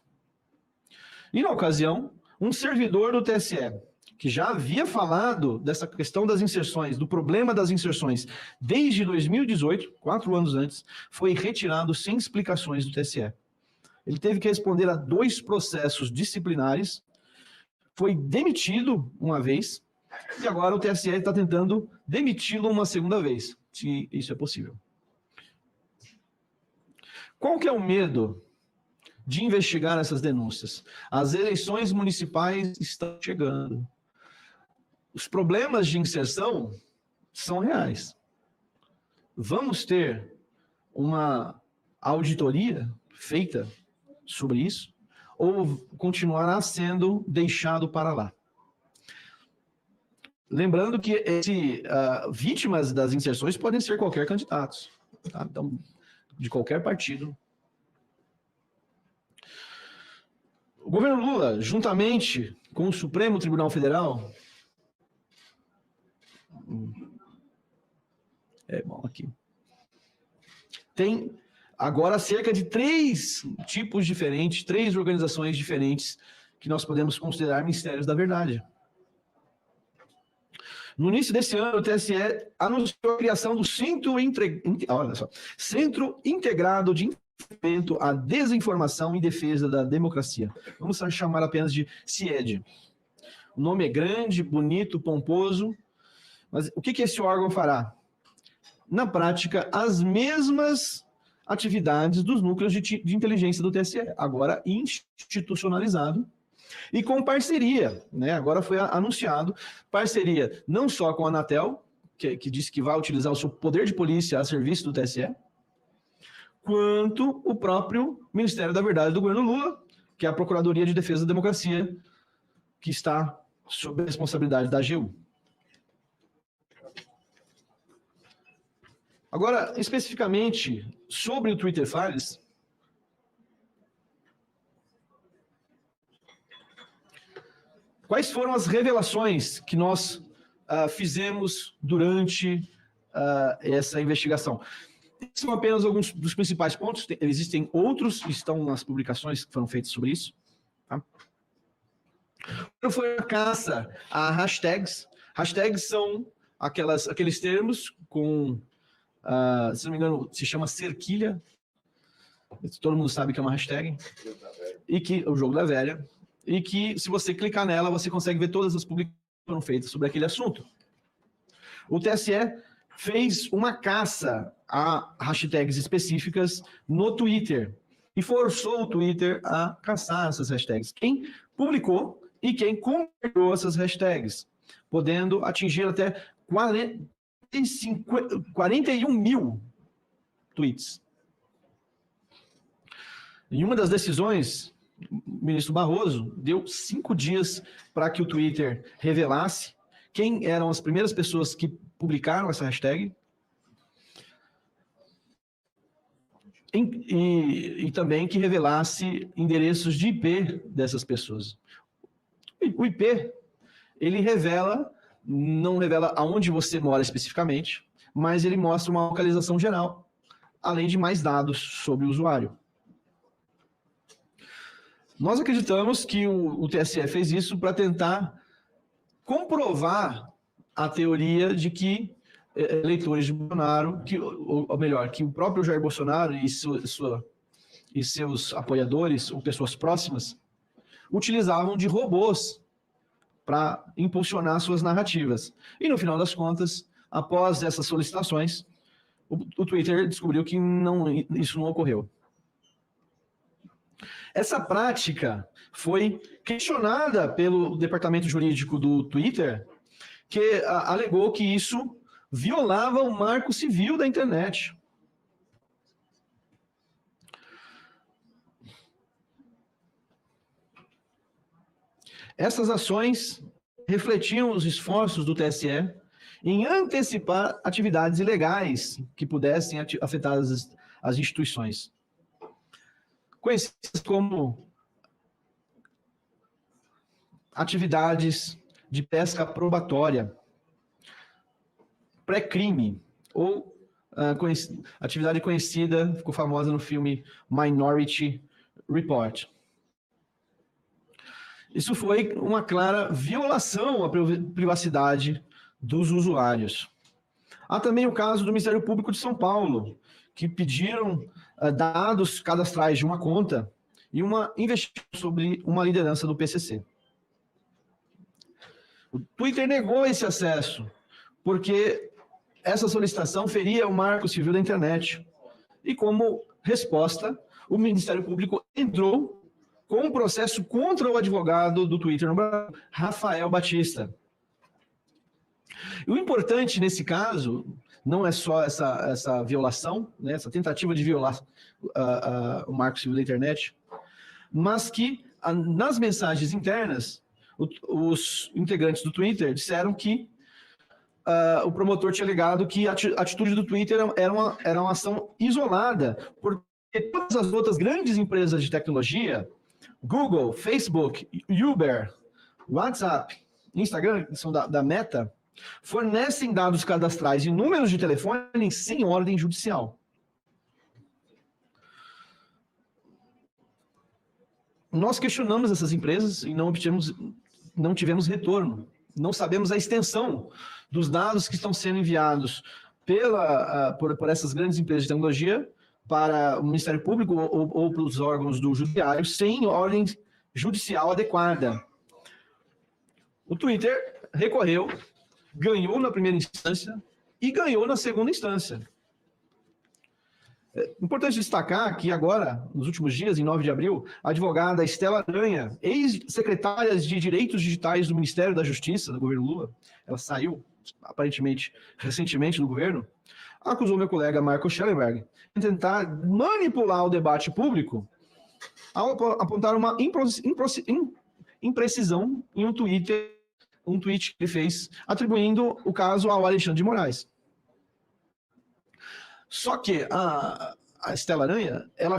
E, na ocasião, um servidor do TSE, que já havia falado dessa questão das inserções, do problema das inserções, desde 2018, 4 anos antes, foi retirado sem explicações do TSE. Ele teve que responder a 2 processos disciplinares, foi demitido uma vez, e agora o TSE está tentando demiti-lo uma segunda vez, se isso é possível. Qual que é o medo de investigar essas denúncias? As eleições municipais estão chegando. Os problemas de inserção são reais. Vamos ter uma auditoria feita sobre isso? Ou continuará sendo deixado para lá? Lembrando que vítimas das inserções podem ser qualquer candidato, tá? Então, de qualquer partido. O governo Lula, juntamente com o Supremo Tribunal Federal, aqui, tem agora cerca de 3 tipos diferentes, 3 organizações diferentes que nós podemos considerar Ministérios da Verdade. No início desse ano, o TSE anunciou a criação do Centro Integrado de Enfrentamento à Desinformação e Defesa da Democracia. Vamos chamar apenas de CIED. O nome é grande, bonito, pomposo, mas o que esse órgão fará? Na prática, as mesmas atividades dos núcleos de inteligência do TSE, agora institucionalizado, e com parceria, né? Agora foi anunciado parceria não só com a Anatel, que disse que vai utilizar o seu poder de polícia a serviço do TSE, quanto o próprio Ministério da Verdade do governo Lula, que é a Procuradoria de Defesa da Democracia, que está sob a responsabilidade da AGU. Agora, especificamente sobre o Twitter Files, quais foram as revelações que nós fizemos durante essa investigação? Esses são apenas alguns dos principais pontos, existem outros que estão nas publicações que foram feitas sobre isso. Tá? Foi a caça a hashtags. Hashtags são aqueles termos com, se não me engano, se chama cerquilha. Todo mundo sabe que é uma hashtag. E que o jogo da velha. E que, se você clicar nela, você consegue ver todas as publicações que foram feitas sobre aquele assunto. O TSE fez uma caça a hashtags específicas no Twitter. e forçou o Twitter a caçar essas hashtags. Quem publicou e quem compartilhou essas hashtags, podendo atingir até 41 mil tweets. Em uma das decisões, o ministro Barroso deu 5 dias para que o Twitter revelasse quem eram as primeiras pessoas que publicaram essa hashtag e também que revelasse endereços de IP dessas pessoas. O IP, ele não revela aonde você mora especificamente, mas ele mostra uma localização geral, além de mais dados sobre o usuário. Nós acreditamos que o TSE fez isso para tentar comprovar a teoria de que eleitores de Bolsonaro, ou melhor, que o próprio Jair Bolsonaro e seus apoiadores, ou pessoas próximas, utilizavam de robôs para impulsionar suas narrativas. E no final das contas, após essas solicitações, o Twitter descobriu que isso não ocorreu. Essa prática foi questionada pelo departamento jurídico do Twitter, que alegou que isso violava o marco civil da internet. Essas ações refletiam os esforços do TSE em antecipar atividades ilegais que pudessem afetar as instituições, conhecidas como atividades de pesca probatória, pré-crime, ou atividade conhecida, ficou famosa no filme Minority Report. Isso foi uma clara violação à privacidade dos usuários. Há também o caso do Ministério Público de São Paulo, que pediram dados cadastrais de uma conta e uma investigação sobre uma liderança do PCC. O Twitter negou esse acesso, porque essa solicitação feria o marco civil da internet. E como resposta, o Ministério Público entrou com um processo contra o advogado do Twitter no Brasil, Rafael Batista. E o importante nesse caso não é só essa violação, né, essa tentativa de violar o marco civil da internet, mas que nas mensagens internas, os integrantes do Twitter disseram que o promotor tinha alegado que a atitude do Twitter era uma ação isolada, porque todas as outras grandes empresas de tecnologia, Google, Facebook, Uber, WhatsApp, Instagram, que são da Meta, fornecem dados cadastrais e números de telefone sem ordem judicial. Nós questionamos essas empresas e não tivemos retorno. Não sabemos a extensão dos dados que estão sendo enviados por essas grandes empresas de tecnologia para o Ministério Público ou para os órgãos do Judiciário sem ordem judicial adequada. O Twitter recorreu, ganhou na primeira instância e ganhou na segunda instância. É importante destacar que agora, nos últimos dias, em 9 de abril, a advogada Estela Aranha, ex-secretária de Direitos Digitais do Ministério da Justiça, do governo Lula, ela saiu, aparentemente, recentemente do governo, acusou meu colega Marco Schellenberg de tentar manipular o debate público ao apontar uma imprecisão em um tweet que ele fez, atribuindo o caso ao Alexandre de Moraes. Só que a Estela Aranha, ela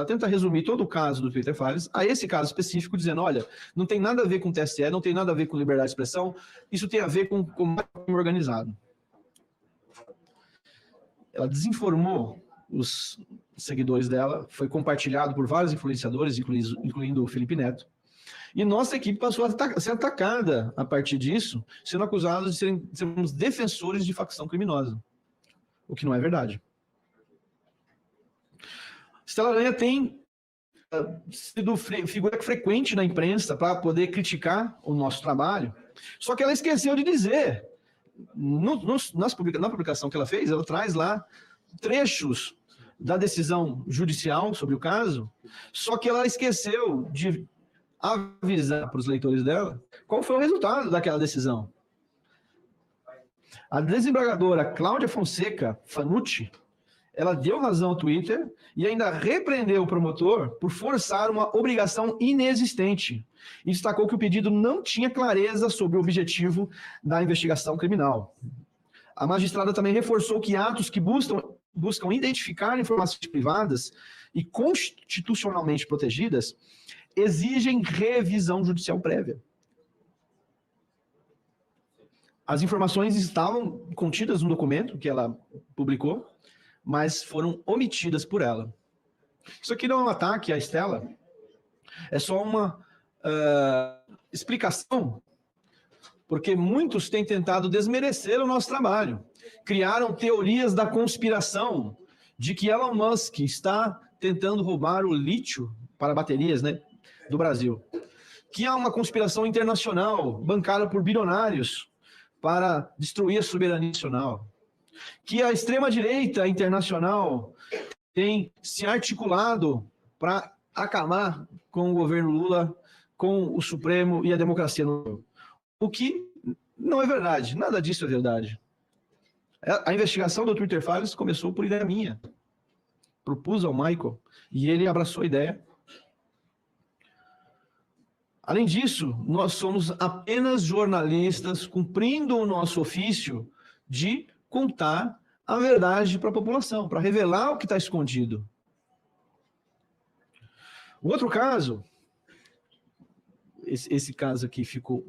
tenta resumir todo o caso do Twitter Files a esse caso específico, dizendo, olha, não tem nada a ver com o TSE, não tem nada a ver com liberdade de expressão, isso tem a ver com crime organizado. Ela desinformou os seguidores dela, foi compartilhado por vários influenciadores, incluindo o Felipe Neto, e nossa equipe passou a ser atacada a partir disso, sendo acusados de sermos defensores de facção criminosa. O que não é verdade. Estela Aranha tem sido figura frequente na imprensa para poder criticar o nosso trabalho, só que ela esqueceu de dizer, na publicação que ela fez, ela traz lá trechos da decisão judicial sobre o caso, só que ela esqueceu de avisar para os leitores dela qual foi o resultado daquela decisão. A desembargadora Cláudia Fonseca Fanucci, ela deu razão ao Twitter e ainda repreendeu o promotor por forçar uma obrigação inexistente e destacou que o pedido não tinha clareza sobre o objetivo da investigação criminal. A magistrada também reforçou que atos que buscam identificar informações privadas e constitucionalmente protegidas exigem revisão judicial prévia. As informações estavam contidas no documento que ela publicou, mas foram omitidas por ela. Isso aqui não é um ataque à Stella, é só uma explicação, porque muitos têm tentado desmerecer o nosso trabalho. Criaram teorias da conspiração de que Elon Musk está tentando roubar o lítio para baterias, né, do Brasil. Que há uma conspiração internacional bancada por bilionários para destruir a soberania nacional. Que a extrema-direita internacional tem se articulado para acabar com o governo Lula, com o Supremo e a democracia no Brasil. O que não é verdade, nada disso é verdade. A investigação do Twitter Files começou por ideia minha. Propus ao Michael e ele abraçou a ideia. Além disso, nós somos apenas jornalistas cumprindo o nosso ofício de contar a verdade para a população, para revelar o que está escondido. O outro caso, esse caso aqui ficou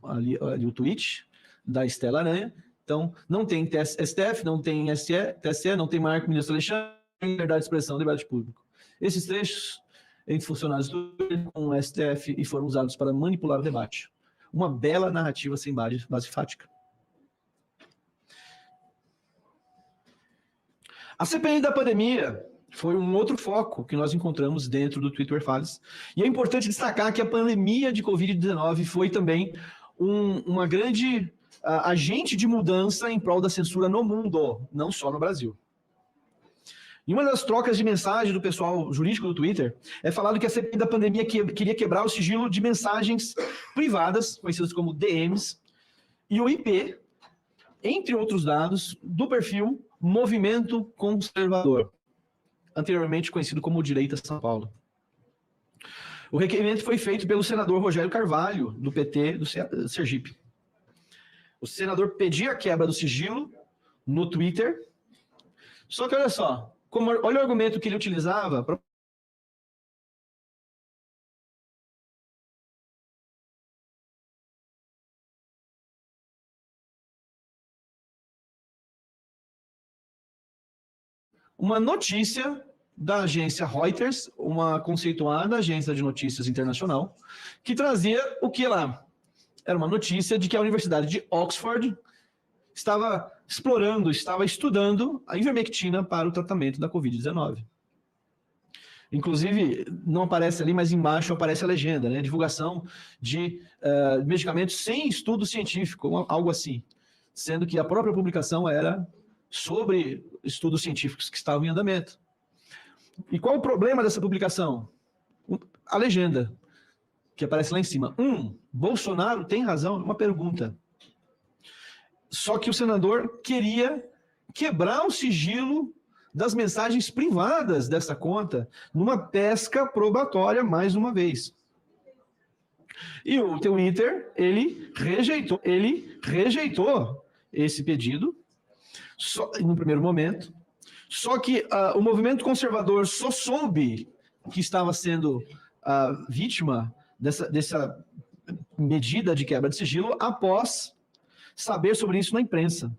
ali o tweet da Stella Aranha. Então, não tem STF, não tem TSE, não tem marco ministro Alexandre, liberdade de expressão, liberdade pública. Esses trechos entre funcionários do com o STF e foram usados para manipular o debate. Uma bela narrativa sem base fática. A CPI da pandemia foi um outro foco que nós encontramos dentro do Twitter Files. E é importante destacar que a pandemia de Covid-19 foi também uma grande agente de mudança em prol da censura no mundo, não só no Brasil. Em uma das trocas de mensagem do pessoal jurídico do Twitter, é falado que a CPI da pandemia queria quebrar o sigilo de mensagens privadas, conhecidas como DMs, e o IP, entre outros dados, do perfil Movimento Conservador, anteriormente conhecido como Direita São Paulo. O requerimento foi feito pelo senador Rogério Carvalho, do PT do Sergipe. O senador pedia a quebra do sigilo no Twitter, só que olha só, olha o argumento que ele utilizava para uma notícia da agência Reuters, uma conceituada agência de notícias internacional, que trazia o que lá? Era uma notícia de que a Universidade de Oxford estava explorando, estava estudando a ivermectina para o tratamento da Covid-19. Inclusive, não aparece ali, mas embaixo aparece a legenda, né? Divulgação de medicamentos sem estudo científico, algo assim. Sendo que a própria publicação era sobre estudos científicos que estavam em andamento. E qual o problema dessa publicação? A legenda, que aparece lá em cima. Bolsonaro tem razão? Uma pergunta. Só que o senador queria quebrar o sigilo das mensagens privadas dessa conta numa pesca probatória mais uma vez. E o Twitter, ele rejeitou esse pedido no primeiro momento. Só que o movimento conservador só soube que estava sendo vítima dessa medida de quebra de sigilo após saber sobre isso na imprensa.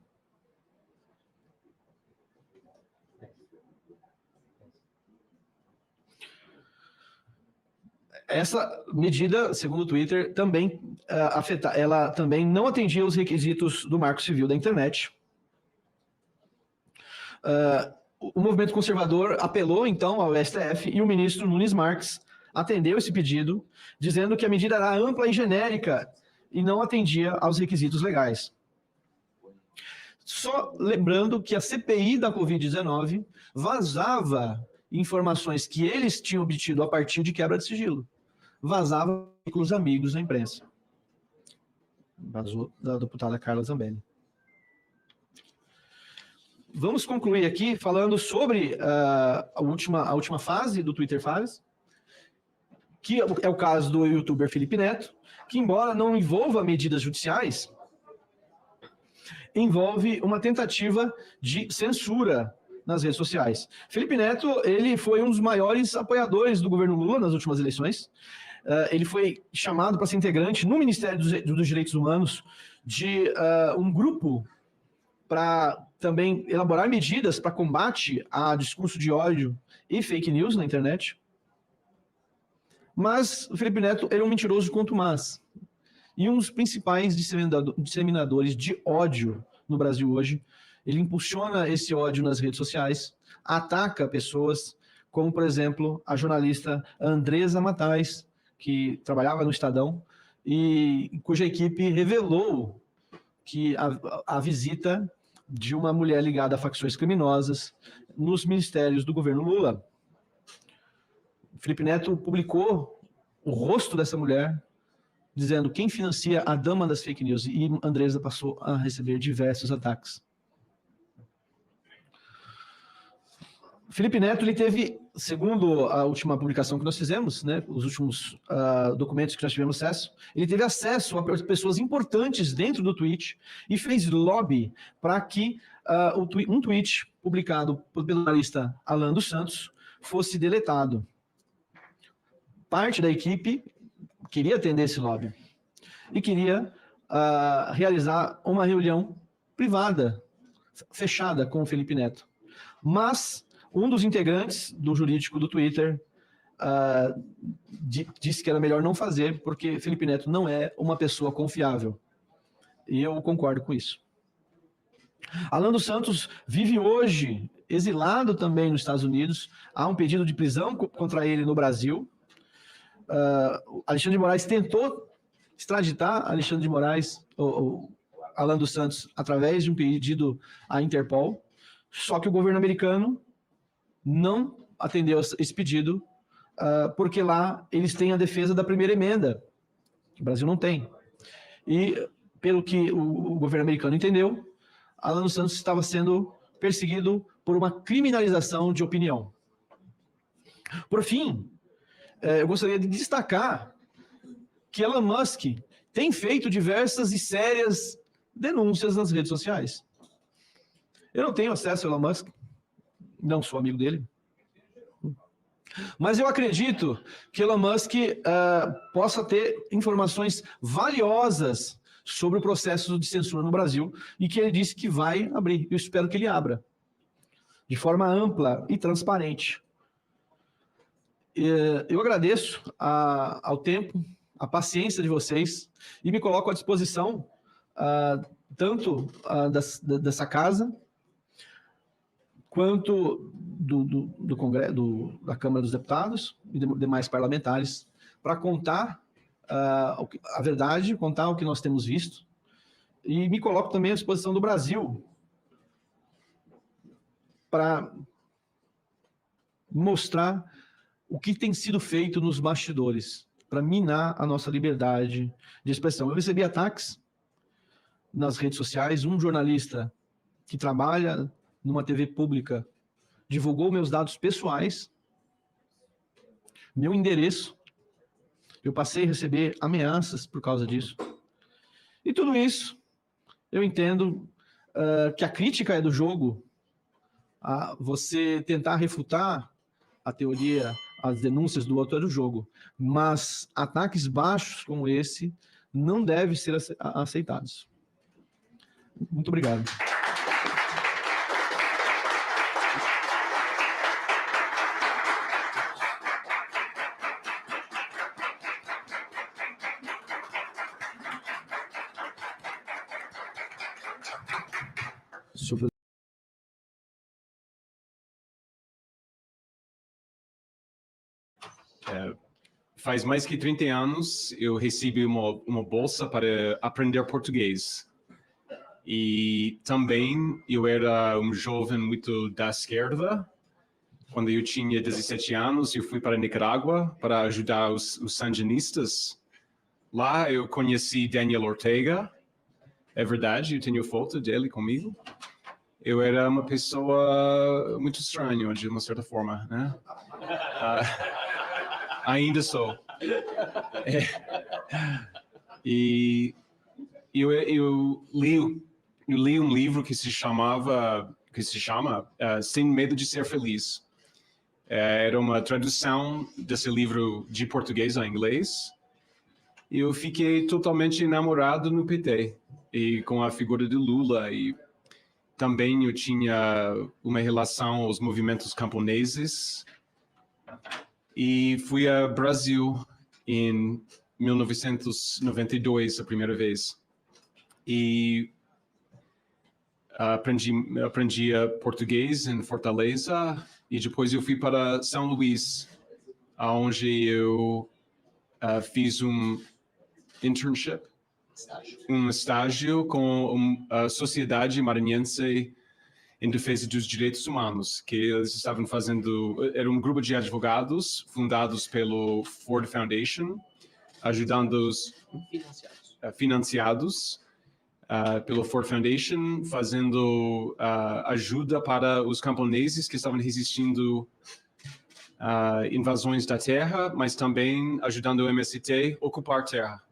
Essa medida, segundo o Twitter, também ela também não atendia os requisitos do Marco Civil da internet. O movimento conservador apelou, então, ao STF e o ministro Nunes Marques atendeu esse pedido, dizendo que a medida era ampla e genérica e não atendia aos requisitos legais. Só lembrando que a CPI da Covid-19 vazava informações que eles tinham obtido a partir de quebra de sigilo. Vazava com os amigos na imprensa. Vazou da deputada Carla Zambelli. Vamos concluir aqui falando sobre a última fase do Twitter Files, que é o caso do youtuber Felipe Neto, que, embora não envolva medidas judiciais, envolve uma tentativa de censura nas redes sociais. Felipe Neto, ele foi um dos maiores apoiadores do governo Lula nas últimas eleições. Ele foi chamado para ser integrante no Ministério dos Direitos Humanos de um grupo para também elaborar medidas para combate a discurso de ódio e fake news na internet. Mas o Felipe Neto era um mentiroso contumaz e um dos principais disseminadores de ódio no Brasil hoje. Ele impulsiona esse ódio nas redes sociais, ataca pessoas, como, por exemplo, a jornalista Andresa Matais, que trabalhava no Estadão, e cuja equipe revelou que a visita de uma mulher ligada a facções criminosas nos ministérios do governo Lula. Felipe Neto publicou o rosto dessa mulher, dizendo quem financia a dama das fake news, e Andresa passou a receber diversos ataques. Felipe Neto, ele teve, segundo a última publicação que nós fizemos, né, os últimos documentos que nós tivemos acesso, ele teve acesso a pessoas importantes dentro do tweet e fez lobby para que um tweet publicado pelo jornalista Alan dos Santos fosse deletado. Parte da equipe queria atender esse lobby e queria realizar uma reunião privada, fechada com o Felipe Neto. Mas um dos integrantes do jurídico do Twitter disse que era melhor não fazer, porque Felipe Neto não é uma pessoa confiável. E eu concordo com isso. Alan dos Santos vive hoje exilado também nos Estados Unidos. Há um pedido de prisão contra ele no Brasil. Alexandre de Moraes tentou extraditar Alexandre de Moraes, ou Alan dos Santos, através de um pedido à Interpol, só que o governo americano não atendeu esse pedido, porque lá eles têm a defesa da primeira emenda, que o Brasil não tem. E, pelo que o governo americano entendeu, Alan dos Santos estava sendo perseguido por uma criminalização de opinião. Por fim, eu gostaria de destacar que Elon Musk tem feito diversas e sérias denúncias nas redes sociais. Eu não tenho acesso ao Elon Musk, não sou amigo dele, mas eu acredito que Elon Musk possa ter informações valiosas sobre o processo de censura no Brasil e que ele disse que vai abrir. Eu espero que ele abra de forma ampla e transparente. Eu agradeço ao tempo, a paciência de vocês e me coloco à disposição tanto dessa casa quanto do Congresso, da Câmara dos Deputados e demais parlamentares para contar a verdade, contar o que nós temos visto, e me coloco também à disposição do Brasil para mostrar o que tem sido feito nos bastidores para minar a nossa liberdade de expressão. Eu recebi ataques nas redes sociais, um jornalista que trabalha numa TV pública divulgou meus dados pessoais, meu endereço, eu passei a receber ameaças por causa disso. E tudo isso, eu entendo que a crítica é do jogo, você tentar refutar a teoria, as denúncias do outro é do jogo, mas ataques baixos como esse não devem ser aceitados. Muito obrigado. Faz mais que 30 anos eu recebi uma bolsa para aprender português. E também eu era um jovem muito da esquerda. Quando eu tinha 17 anos, eu fui para a Nicarágua para ajudar os sandinistas. Lá eu conheci Daniel Ortega. É verdade, eu tenho foto dele comigo. Eu era uma pessoa muito estranha, de uma certa forma, né? Ainda sou. E eu li um livro que se chama Sem Medo de Ser Feliz. Era uma tradução desse livro de português a inglês. E eu fiquei totalmente enamorado no PT e com a figura de Lula. E também eu tinha uma relação aos movimentos camponeses. E fui ao Brasil em 1992, a primeira vez. E aprendi português em Fortaleza. E depois eu fui para São Luís, onde eu fiz um internship, um estágio com a Sociedade Maranhense em Defesa dos Direitos Humanos, que eles estavam fazendo, era um grupo de advogados fundados pelo Ford Foundation, ajudando os financiados pelo Ford Foundation, fazendo ajuda para os camponeses que estavam resistindo invasões da terra, mas também ajudando o MST a ocupar terra.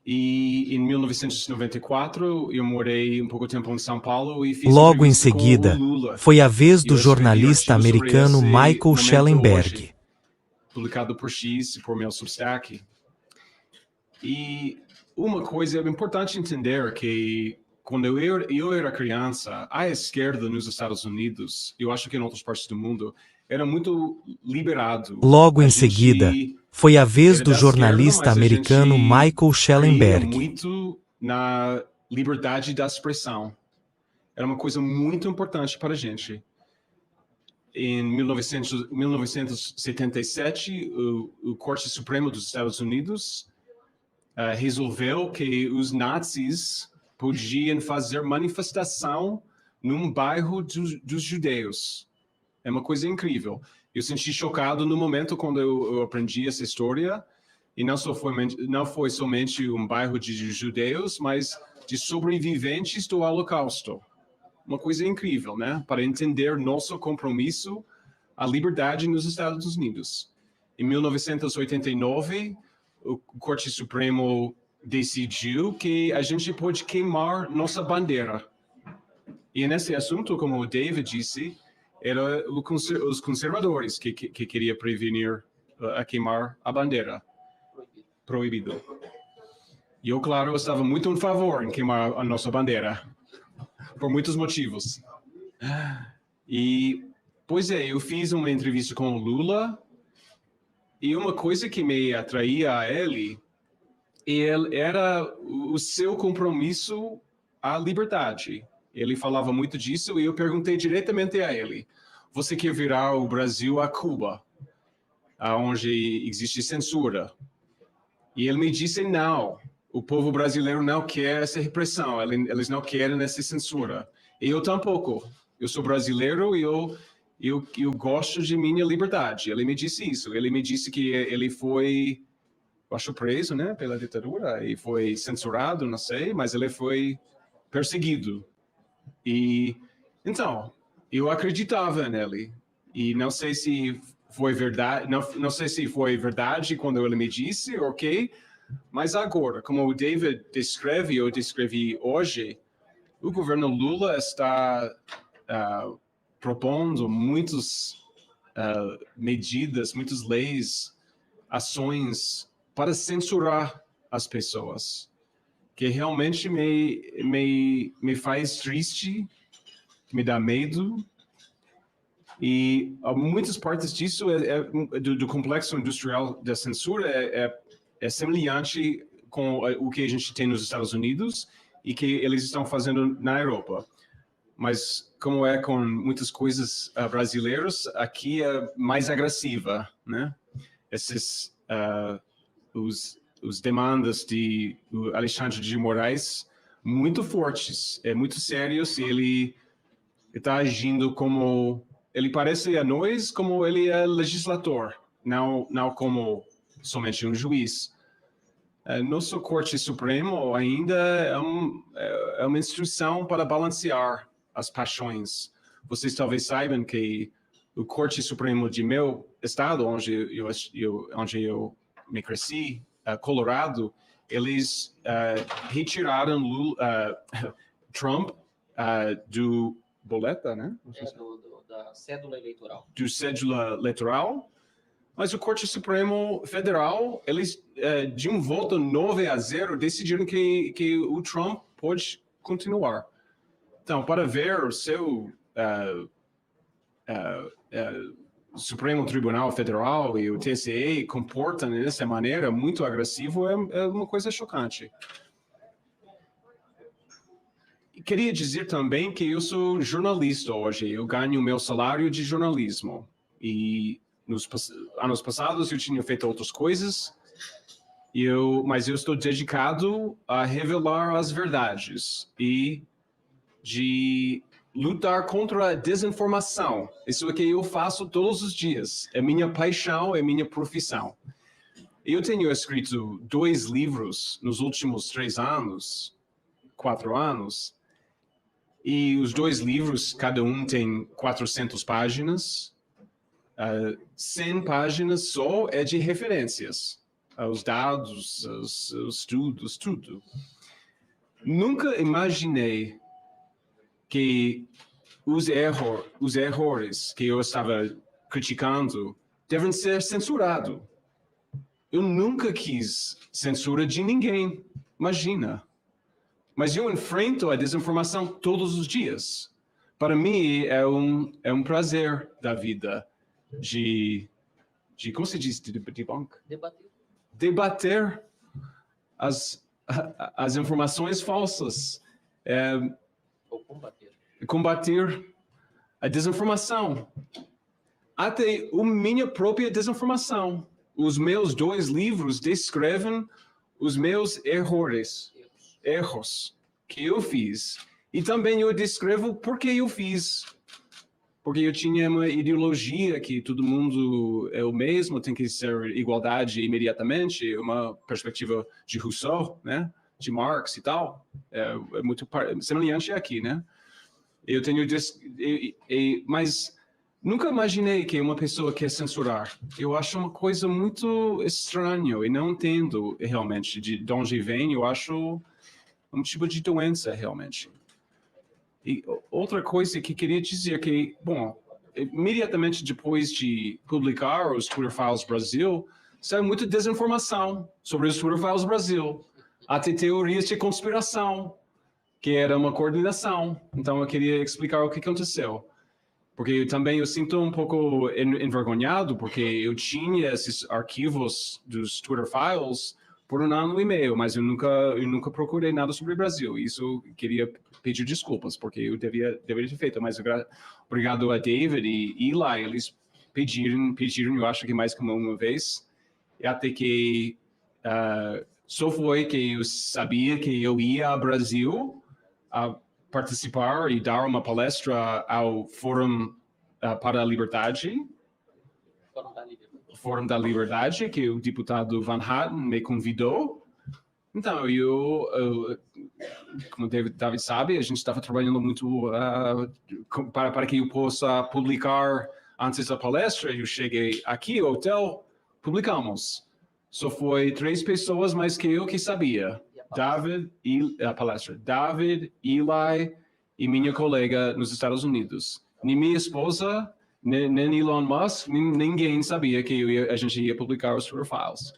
E em 1994 eu morei um pouco tempo em São Paulo e fiz Logo em entrevista com o seguida, Lula. foi a vez do Eu escrevi jornalista artigo sobre americano esse Michael momento Schellenberg. hoje, publicado por X e por meu Substack. E uma coisa importante entender é que quando eu era criança, a esquerda nos Estados Unidos, eu acho que em outras partes do mundo, era muito liberado. Logo A em gente seguida, foi a vez era do da esquerda, jornalista mas a americano gente Michael cria Schellenberg. muito na liberdade da expressão. Era uma coisa muito importante para a gente. Em 1977, o Corte Supremo dos Estados Unidos resolveu que os nazis podiam fazer manifestação num bairro dos judeus. É uma coisa incrível. Eu senti chocado no momento quando eu aprendi essa história. E não foi somente um bairro de judeus, mas de sobreviventes do Holocausto. Uma coisa incrível, né? Para entender nosso compromisso à liberdade nos Estados Unidos. Em 1989, o Corte Supremo decidiu que a gente pode queimar nossa bandeira. E nesse assunto, como o David disse, era os conservadores que queria prevenir a queimar a bandeira. Proibido. E eu, claro, estava muito em favor em queimar a nossa bandeira, por muitos motivos. E, pois eu fiz uma entrevista com o Lula, e uma coisa que me atraía a ele era o seu compromisso à liberdade. Ele falava muito disso, e eu perguntei diretamente a ele: você quer virar o Brasil a Cuba, onde existe censura? E ele me disse: não, o povo brasileiro não quer essa repressão, eles não querem essa censura. E eu tampouco. Eu sou brasileiro e eu gosto de minha liberdade. Ele me disse isso. Ele me disse que ele foi, acho, preso, né, pela ditadura e foi censurado, não sei, mas ele foi perseguido. E então, eu acreditava nele. E não sei se foi verdade, não sei se foi verdade quando ele me disse, ok, mas agora, como o David descreve, eu descrevi hoje, o governo Lula está propondo muitas medidas, muitas leis, ações para censurar as pessoas, que realmente me faz triste, me dá medo. E muitas partes disso do complexo industrial da censura é semelhante com o que a gente tem nos Estados Unidos e que eles estão fazendo na Europa. Mas como é com muitas coisas brasileiras, aqui é mais agressiva, né? Esses os demandas de Alexandre de Moraes muito fortes, muito sérios, se ele está agindo como... Ele parece a nós como ele é legislador, não como somente um juiz. Nosso Corte Supremo ainda é uma instrução para balancear as paixões. Vocês talvez saibam que o Corte Supremo de meu estado, onde eu me cresci, Colorado, eles retiraram Trump do boleta, né? Da cédula eleitoral. Do cédula eleitoral, mas o Corte Supremo Federal, eles, de um voto 9-0, decidiram que o Trump pode continuar. Então, para ver o seu Supremo Tribunal Federal e o TSE comportam dessa maneira muito agressiva é uma coisa chocante. Queria dizer também que eu sou jornalista hoje, eu ganho meu salário de jornalismo. E nos anos passados eu tinha feito outras coisas, mas eu estou dedicado a revelar as verdades e de lutar contra a desinformação. Isso é o que eu faço todos os dias. É minha paixão, é minha profissão. Eu tenho escrito 2 livros nos últimos 3 anos, 4 anos, e os 2 livros, cada um tem 400 páginas. 100 páginas só é de referências, os dados, os estudos, tudo. Nunca imaginei que os erros que eu estava criticando devem ser censurados. Eu nunca quis censura de ninguém, imagina. Mas eu enfrento a desinformação todos os dias. Para mim, é um prazer da vida de como se diz? Debunk? Debater as informações falsas. Ou combater a desinformação. Até a minha própria desinformação. Os meus 2 livros descrevem os meus erros que eu fiz. E também eu descrevo por que eu fiz. Porque eu tinha uma ideologia que todo mundo é o mesmo, tem que ser igualdade imediatamente, uma perspectiva de Rousseau, né? De Marx e tal. É muito semelhante aqui, né? Eu tenho... mas nunca imaginei que uma pessoa quer censurar. Eu acho uma coisa muito estranha e não entendo realmente de onde vem. Eu acho um tipo de doença, realmente. E outra coisa que queria dizer que, bom, imediatamente depois de publicar os Twitter Files Brasil, saiu muita desinformação sobre os Twitter Files Brasil. Até teorias de conspiração, que era uma coordenação. Então eu queria explicar o que aconteceu. Porque eu sinto um pouco envergonhado, porque eu tinha esses arquivos dos Twitter Files por 1 ano e meio, mas eu nunca procurei nada sobre o Brasil. Isso eu queria pedir desculpas, porque eu deveria ter feito. Mas obrigado a David e Eli, eles pediram, eu acho que mais que uma vez, e até que só foi que eu sabia que eu ia ao Brasil a participar e dar uma palestra ao Fórum para a Liberdade. Fórum da Liberdade, que o deputado Van Hatten me convidou. Então, como o David sabe, a gente estava trabalhando muito para que eu possa publicar antes da palestra. Eu cheguei aqui ao hotel, publicamos. Só foi 3 pessoas mais que eu que sabia. David, Eli e minha colega nos Estados Unidos. Nem minha esposa, nem Elon Musk, ninguém sabia que a gente ia publicar os Twitter Files.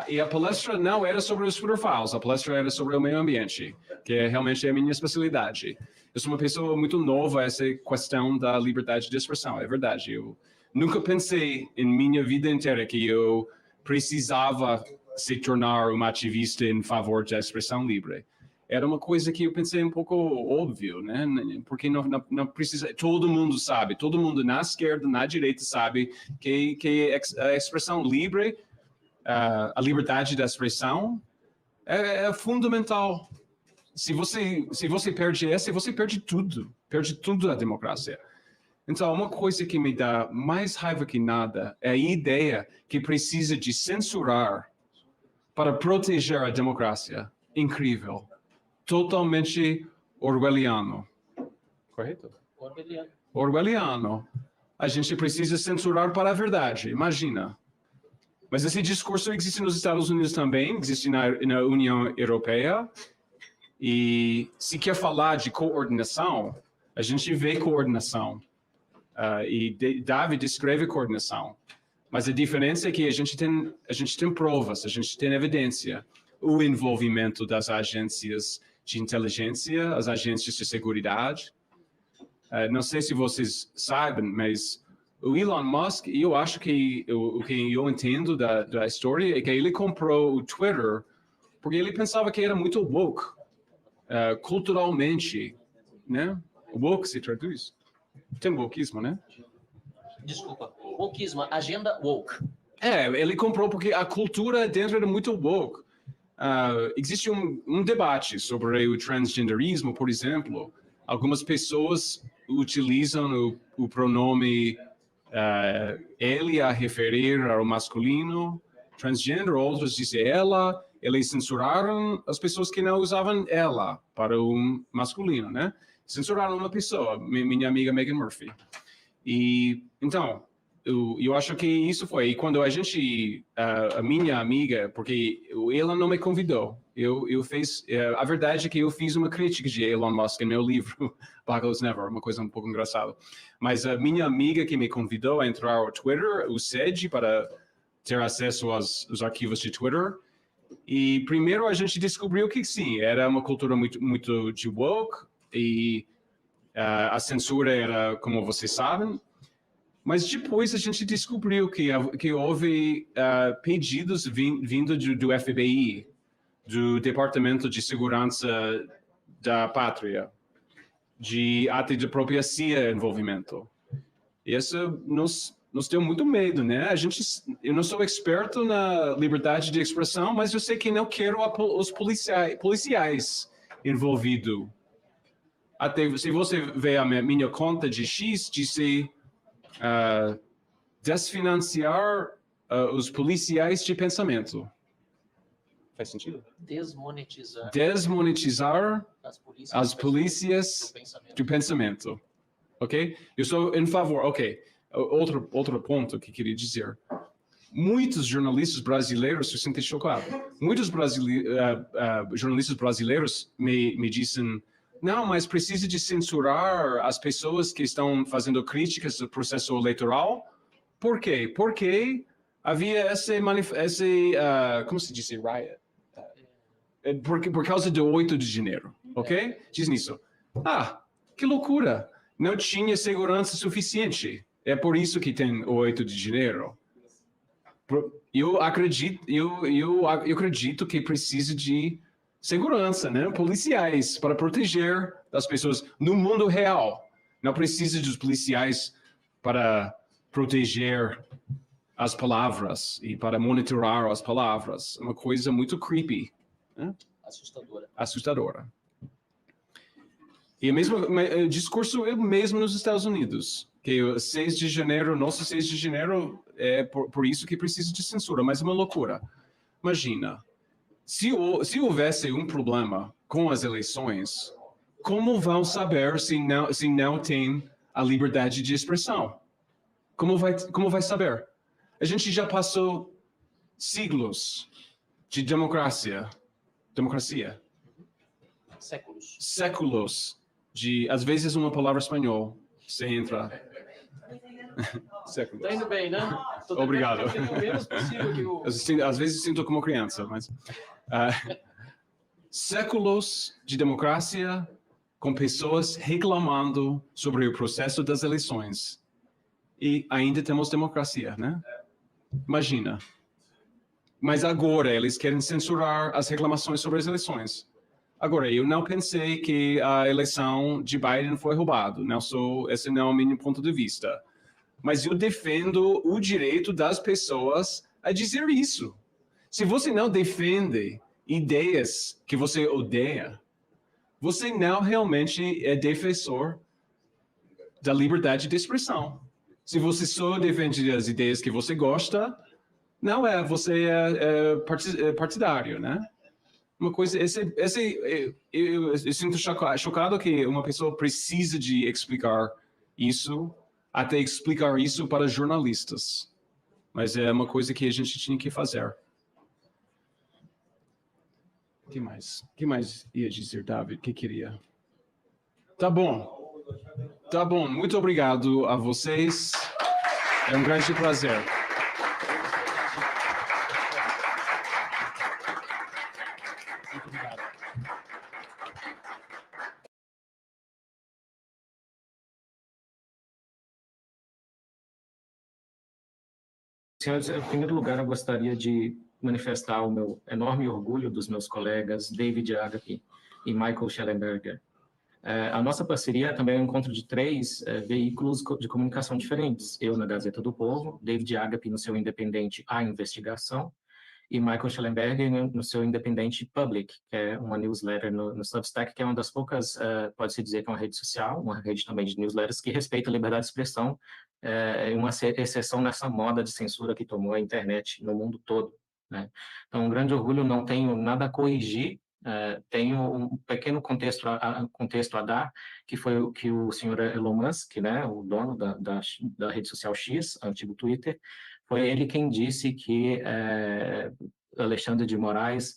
E a palestra não era sobre os Twitter Files, a palestra era sobre o meio ambiente, que realmente é a minha especialidade. Eu sou uma pessoa muito nova a essa questão da liberdade de expressão, é verdade. Eu nunca pensei em minha vida inteira que eu precisava se tornar um ativista em favor da expressão livre. Era uma coisa que eu pensei um pouco óbvio, né? Porque não precisa... Todo mundo sabe, todo mundo na esquerda, na direita sabe que a expressão livre, a liberdade da expressão É fundamental. Se você perde essa, você perde tudo a democracia. Então, uma coisa que me dá mais raiva que nada é a ideia que precisa de censurar para proteger a democracia. Incrível. Totalmente orwelliano. Correto? Orwelliano. A gente precisa censurar para a verdade. Imagina. Mas esse discurso existe nos Estados Unidos também, existe na União Europeia. E se quer falar de coordenação, a gente vê coordenação. E David descreve coordenação. Mas a diferença é que a gente tem provas, a gente tem evidência. O envolvimento das agências de inteligência, as agências de seguridade. Não sei se vocês sabem, mas o Elon Musk, eu acho que o que eu entendo da história é que ele comprou o Twitter porque ele pensava que era muito woke, culturalmente, né? Woke se traduz. Tem wokeismo, né? Desculpa, wokeismo, agenda woke. Ele comprou porque a cultura dentro era muito woke. Existe um debate sobre o transgenderismo, por exemplo. Algumas pessoas utilizam o pronome ele a referir ao masculino, transgênero, outros dizem ela. Eles censuraram as pessoas que não usavam ela para o masculino, né? Censuraram uma pessoa, minha amiga Megan Murphy. E então, eu acho que isso foi. E quando a minha amiga, porque ela não me convidou, eu fiz. A verdade é que eu fiz uma crítica de Elon Musk em meu livro, Bagels Never, uma coisa um pouco engraçada. Mas a minha amiga que me convidou a entrar ao Twitter, o SED, para ter acesso aos arquivos de Twitter. E primeiro a gente descobriu que sim, era uma cultura muito de woke, e a censura era, como vocês sabem. Mas depois a gente descobriu que houve pedidos vindo do FBI, do Departamento de Segurança da Pátria, de ato de apropriação envolvimento. Isso nos deu muito medo, né? Eu não sou experto na liberdade de expressão, mas eu sei que não quero os policiais envolvidos. Até se você vê a minha conta de X, disse desfinanciar os policiais de pensamento. Faz sentido? Desmonetizar as polícias do pensamento. Ok? Eu sou em favor. Ok. Outro ponto que queria dizer. Muitos jornalistas brasileiros se sentem chocados. Muitos jornalistas brasileiros me dizem: não, mas precisa de censurar as pessoas que estão fazendo críticas ao processo eleitoral. Por quê? Porque havia como se diz, riot? Por causa do 8 de janeiro, ok? Diz nisso. Que loucura! Não tinha segurança suficiente. É por isso que tem o 8 de janeiro. Eu acredito que precisa de segurança, né? Policiais para proteger as pessoas no mundo real. Não precisa dos policiais para proteger as palavras e para monitorar as palavras. Uma coisa muito creepy, né? Assustadora. E o discurso é o mesmo nos Estados Unidos. Que o 6 de janeiro, nosso 6 de janeiro, é por isso que precisa de censura, mas é uma loucura. Imagina. Se houvesse um problema com as eleições, como vão saber se não tem a liberdade de expressão? Como vai saber? A gente já passou siglos de democracia. Séculos de, às vezes, uma palavra espanhol, você entra. Tá indo bem, né? Obrigado. O menos possível que Às vezes sinto como criança, mas séculos de democracia com pessoas reclamando sobre o processo das eleições e ainda temos democracia, né? Imagina. Mas agora eles querem censurar as reclamações sobre as eleições. Agora, eu não pensei que a eleição de Biden foi roubada. Esse não é o meu ponto de vista. Mas eu defendo o direito das pessoas a dizer isso. Se você não defende ideias que você odeia, você não realmente é defensor da liberdade de expressão. Se você só defende as ideias que você gosta, não é, você é partidário, né? Uma coisa, eu sinto chocado que uma pessoa precisa de explicar isso, até explicar isso para jornalistas. Mas é uma coisa que a gente tinha que fazer. O que mais? O que mais ia dizer, David? O que queria? Tá bom. Tá bom. Muito obrigado a vocês. É um grande prazer. Muito obrigado. Senhores, em primeiro lugar, eu gostaria de manifestar o meu enorme orgulho dos meus colegas David Agape e Michael Schellenberger. A nossa parceria também é um encontro de três veículos de comunicação diferentes. Eu na Gazeta do Povo, David Agape no seu independente A Investigação e Michael Schellenberger no seu independente Public, que é uma newsletter no Substack, que é uma das poucas, pode-se dizer que é uma rede social, uma rede também de newsletters que respeita a liberdade de expressão, uma exceção nessa moda de censura que tomou a internet no mundo todo, né? Então, um grande orgulho, não tenho nada a corrigir, tenho um pequeno contexto a dar, que foi o que o senhor Elon Musk, né, o dono da rede social X, antigo Twitter, foi ele quem disse que Alexandre de Moraes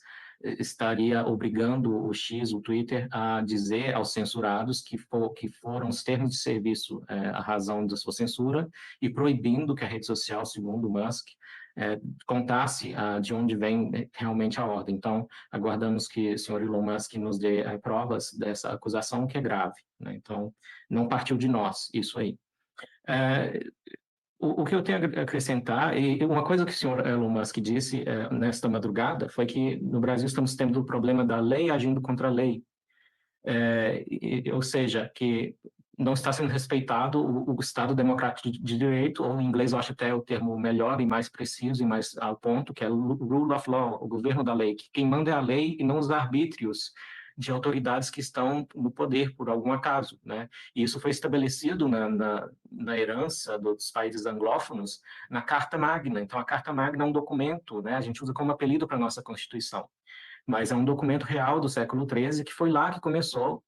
estaria obrigando o X, o Twitter, a dizer aos censurados que foram os termos de serviço a razão da sua censura e proibindo que a rede social, segundo Musk, contasse de onde vem realmente a ordem. Então, aguardamos que o senhor Elon Musk nos dê provas dessa acusação, que é grave, né? Então, não partiu de nós isso aí. O que eu tenho a acrescentar, e uma coisa que o senhor Elon Musk disse nesta madrugada, foi que no Brasil estamos tendo o problema da lei agindo contra a lei. Ou seja, que não está sendo respeitado o Estado Democrático de Direito, ou em inglês eu acho até o termo melhor e mais preciso e mais ao ponto, que é rule of law, o governo da lei, que quem manda é a lei e não os arbítrios de autoridades que estão no poder por algum acaso, né? E isso foi estabelecido na herança dos países anglófonos na Carta Magna. Então, a Carta Magna é um documento, né? A gente usa como apelido para a nossa Constituição, mas é um documento real do século XIII, que foi lá que começou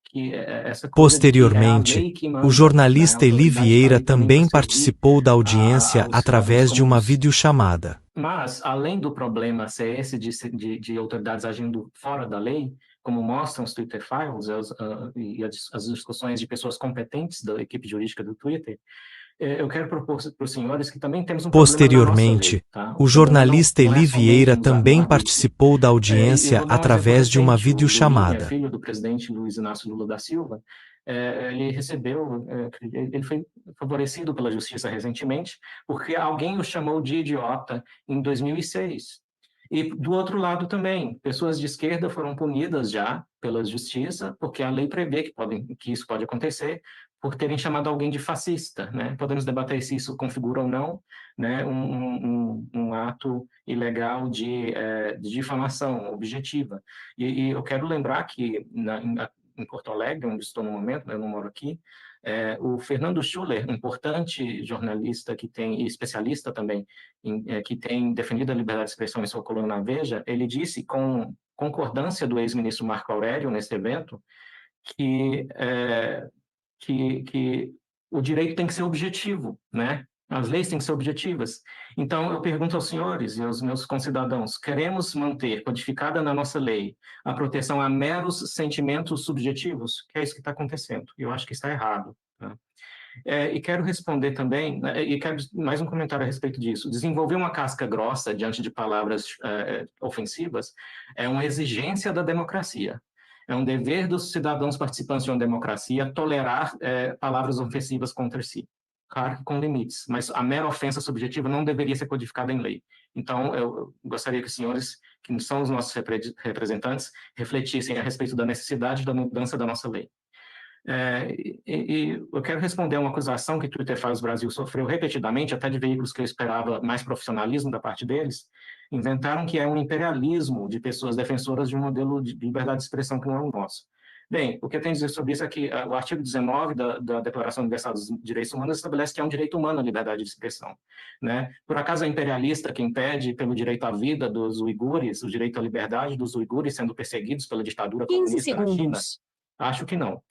essa coisa. Posteriormente, o jornalista Eli Vieira também participou da audiência através de uma videochamada. Mas, além do problema ser esse de autoridades agindo fora da lei, como mostram os Twitter Files e as discussões de pessoas competentes da equipe jurídica do Twitter, eu quero propor para os senhores que também temos um Posteriormente, problema na nossa lei, tá? O jornalista Eli Vieira também participou da audiência através de uma videochamada. Filho do presidente Luiz Inácio Lula da Silva, ele recebeu, ele foi favorecido pela justiça recentemente, porque alguém o chamou de idiota em 2006. E do outro lado também, pessoas de esquerda foram punidas já pela justiça, porque a lei prevê que isso pode acontecer, por terem chamado alguém de fascista, né? Podemos debater se isso configura ou não, né, um ato ilegal de difamação objetiva. E eu quero lembrar que em Porto Alegre, onde estou no momento, né, eu não moro aqui, o Fernando Schuller, importante jornalista e especialista também, que tem defendido a liberdade de expressão em sua coluna na Veja, ele disse, com concordância do ex-ministro Marco Aurélio nesse evento, que o direito tem que ser objetivo, né? As leis têm que ser objetivas. Então, eu pergunto aos senhores e aos meus concidadãos, queremos manter codificada na nossa lei a proteção a meros sentimentos subjetivos? Que é isso que está acontecendo. Eu acho que está errado, tá? E quero responder também, e quero mais um comentário a respeito disso. Desenvolver uma casca grossa diante de palavras ofensivas é uma exigência da democracia. É um dever dos cidadãos participantes de uma democracia tolerar palavras ofensivas contra si. Claro que com limites, mas a mera ofensa subjetiva não deveria ser codificada em lei. Então, eu gostaria que os senhores, que são os nossos representantes, refletissem a respeito da necessidade da mudança da nossa lei. E eu quero responder a uma acusação que Twitter Files Brasil sofreu repetidamente, até de veículos que eu esperava mais profissionalismo da parte deles. Inventaram que é um imperialismo de pessoas defensoras de um modelo de liberdade de expressão que não é o nosso. Bem, o que eu tenho a dizer sobre isso é que o artigo 19 da Declaração Universal dos Direitos Humanos estabelece que é um direito humano a liberdade de expressão, né? Por acaso é imperialista quem pede pelo direito à vida dos uigures, o direito à liberdade dos uigures sendo perseguidos pela ditadura comunista na China? Acho que não.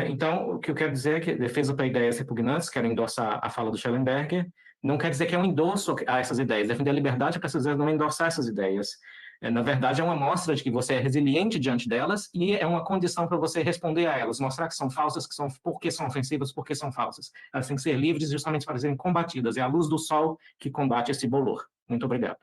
Então, o que eu quero dizer é que defesa para ideias repugnantes, quero endossar a fala do Schellenberger, não quer dizer que é um endosso a essas ideias. Defender a liberdade para essas ideias não é endossar essas ideias. Na verdade, é uma mostra de que você é resiliente diante delas e é uma condição para você responder a elas, mostrar que são falsas, porque são ofensivas, porque são falsas. Elas têm que ser livres justamente para serem combatidas. É a luz do sol que combate esse bolor. Muito obrigado.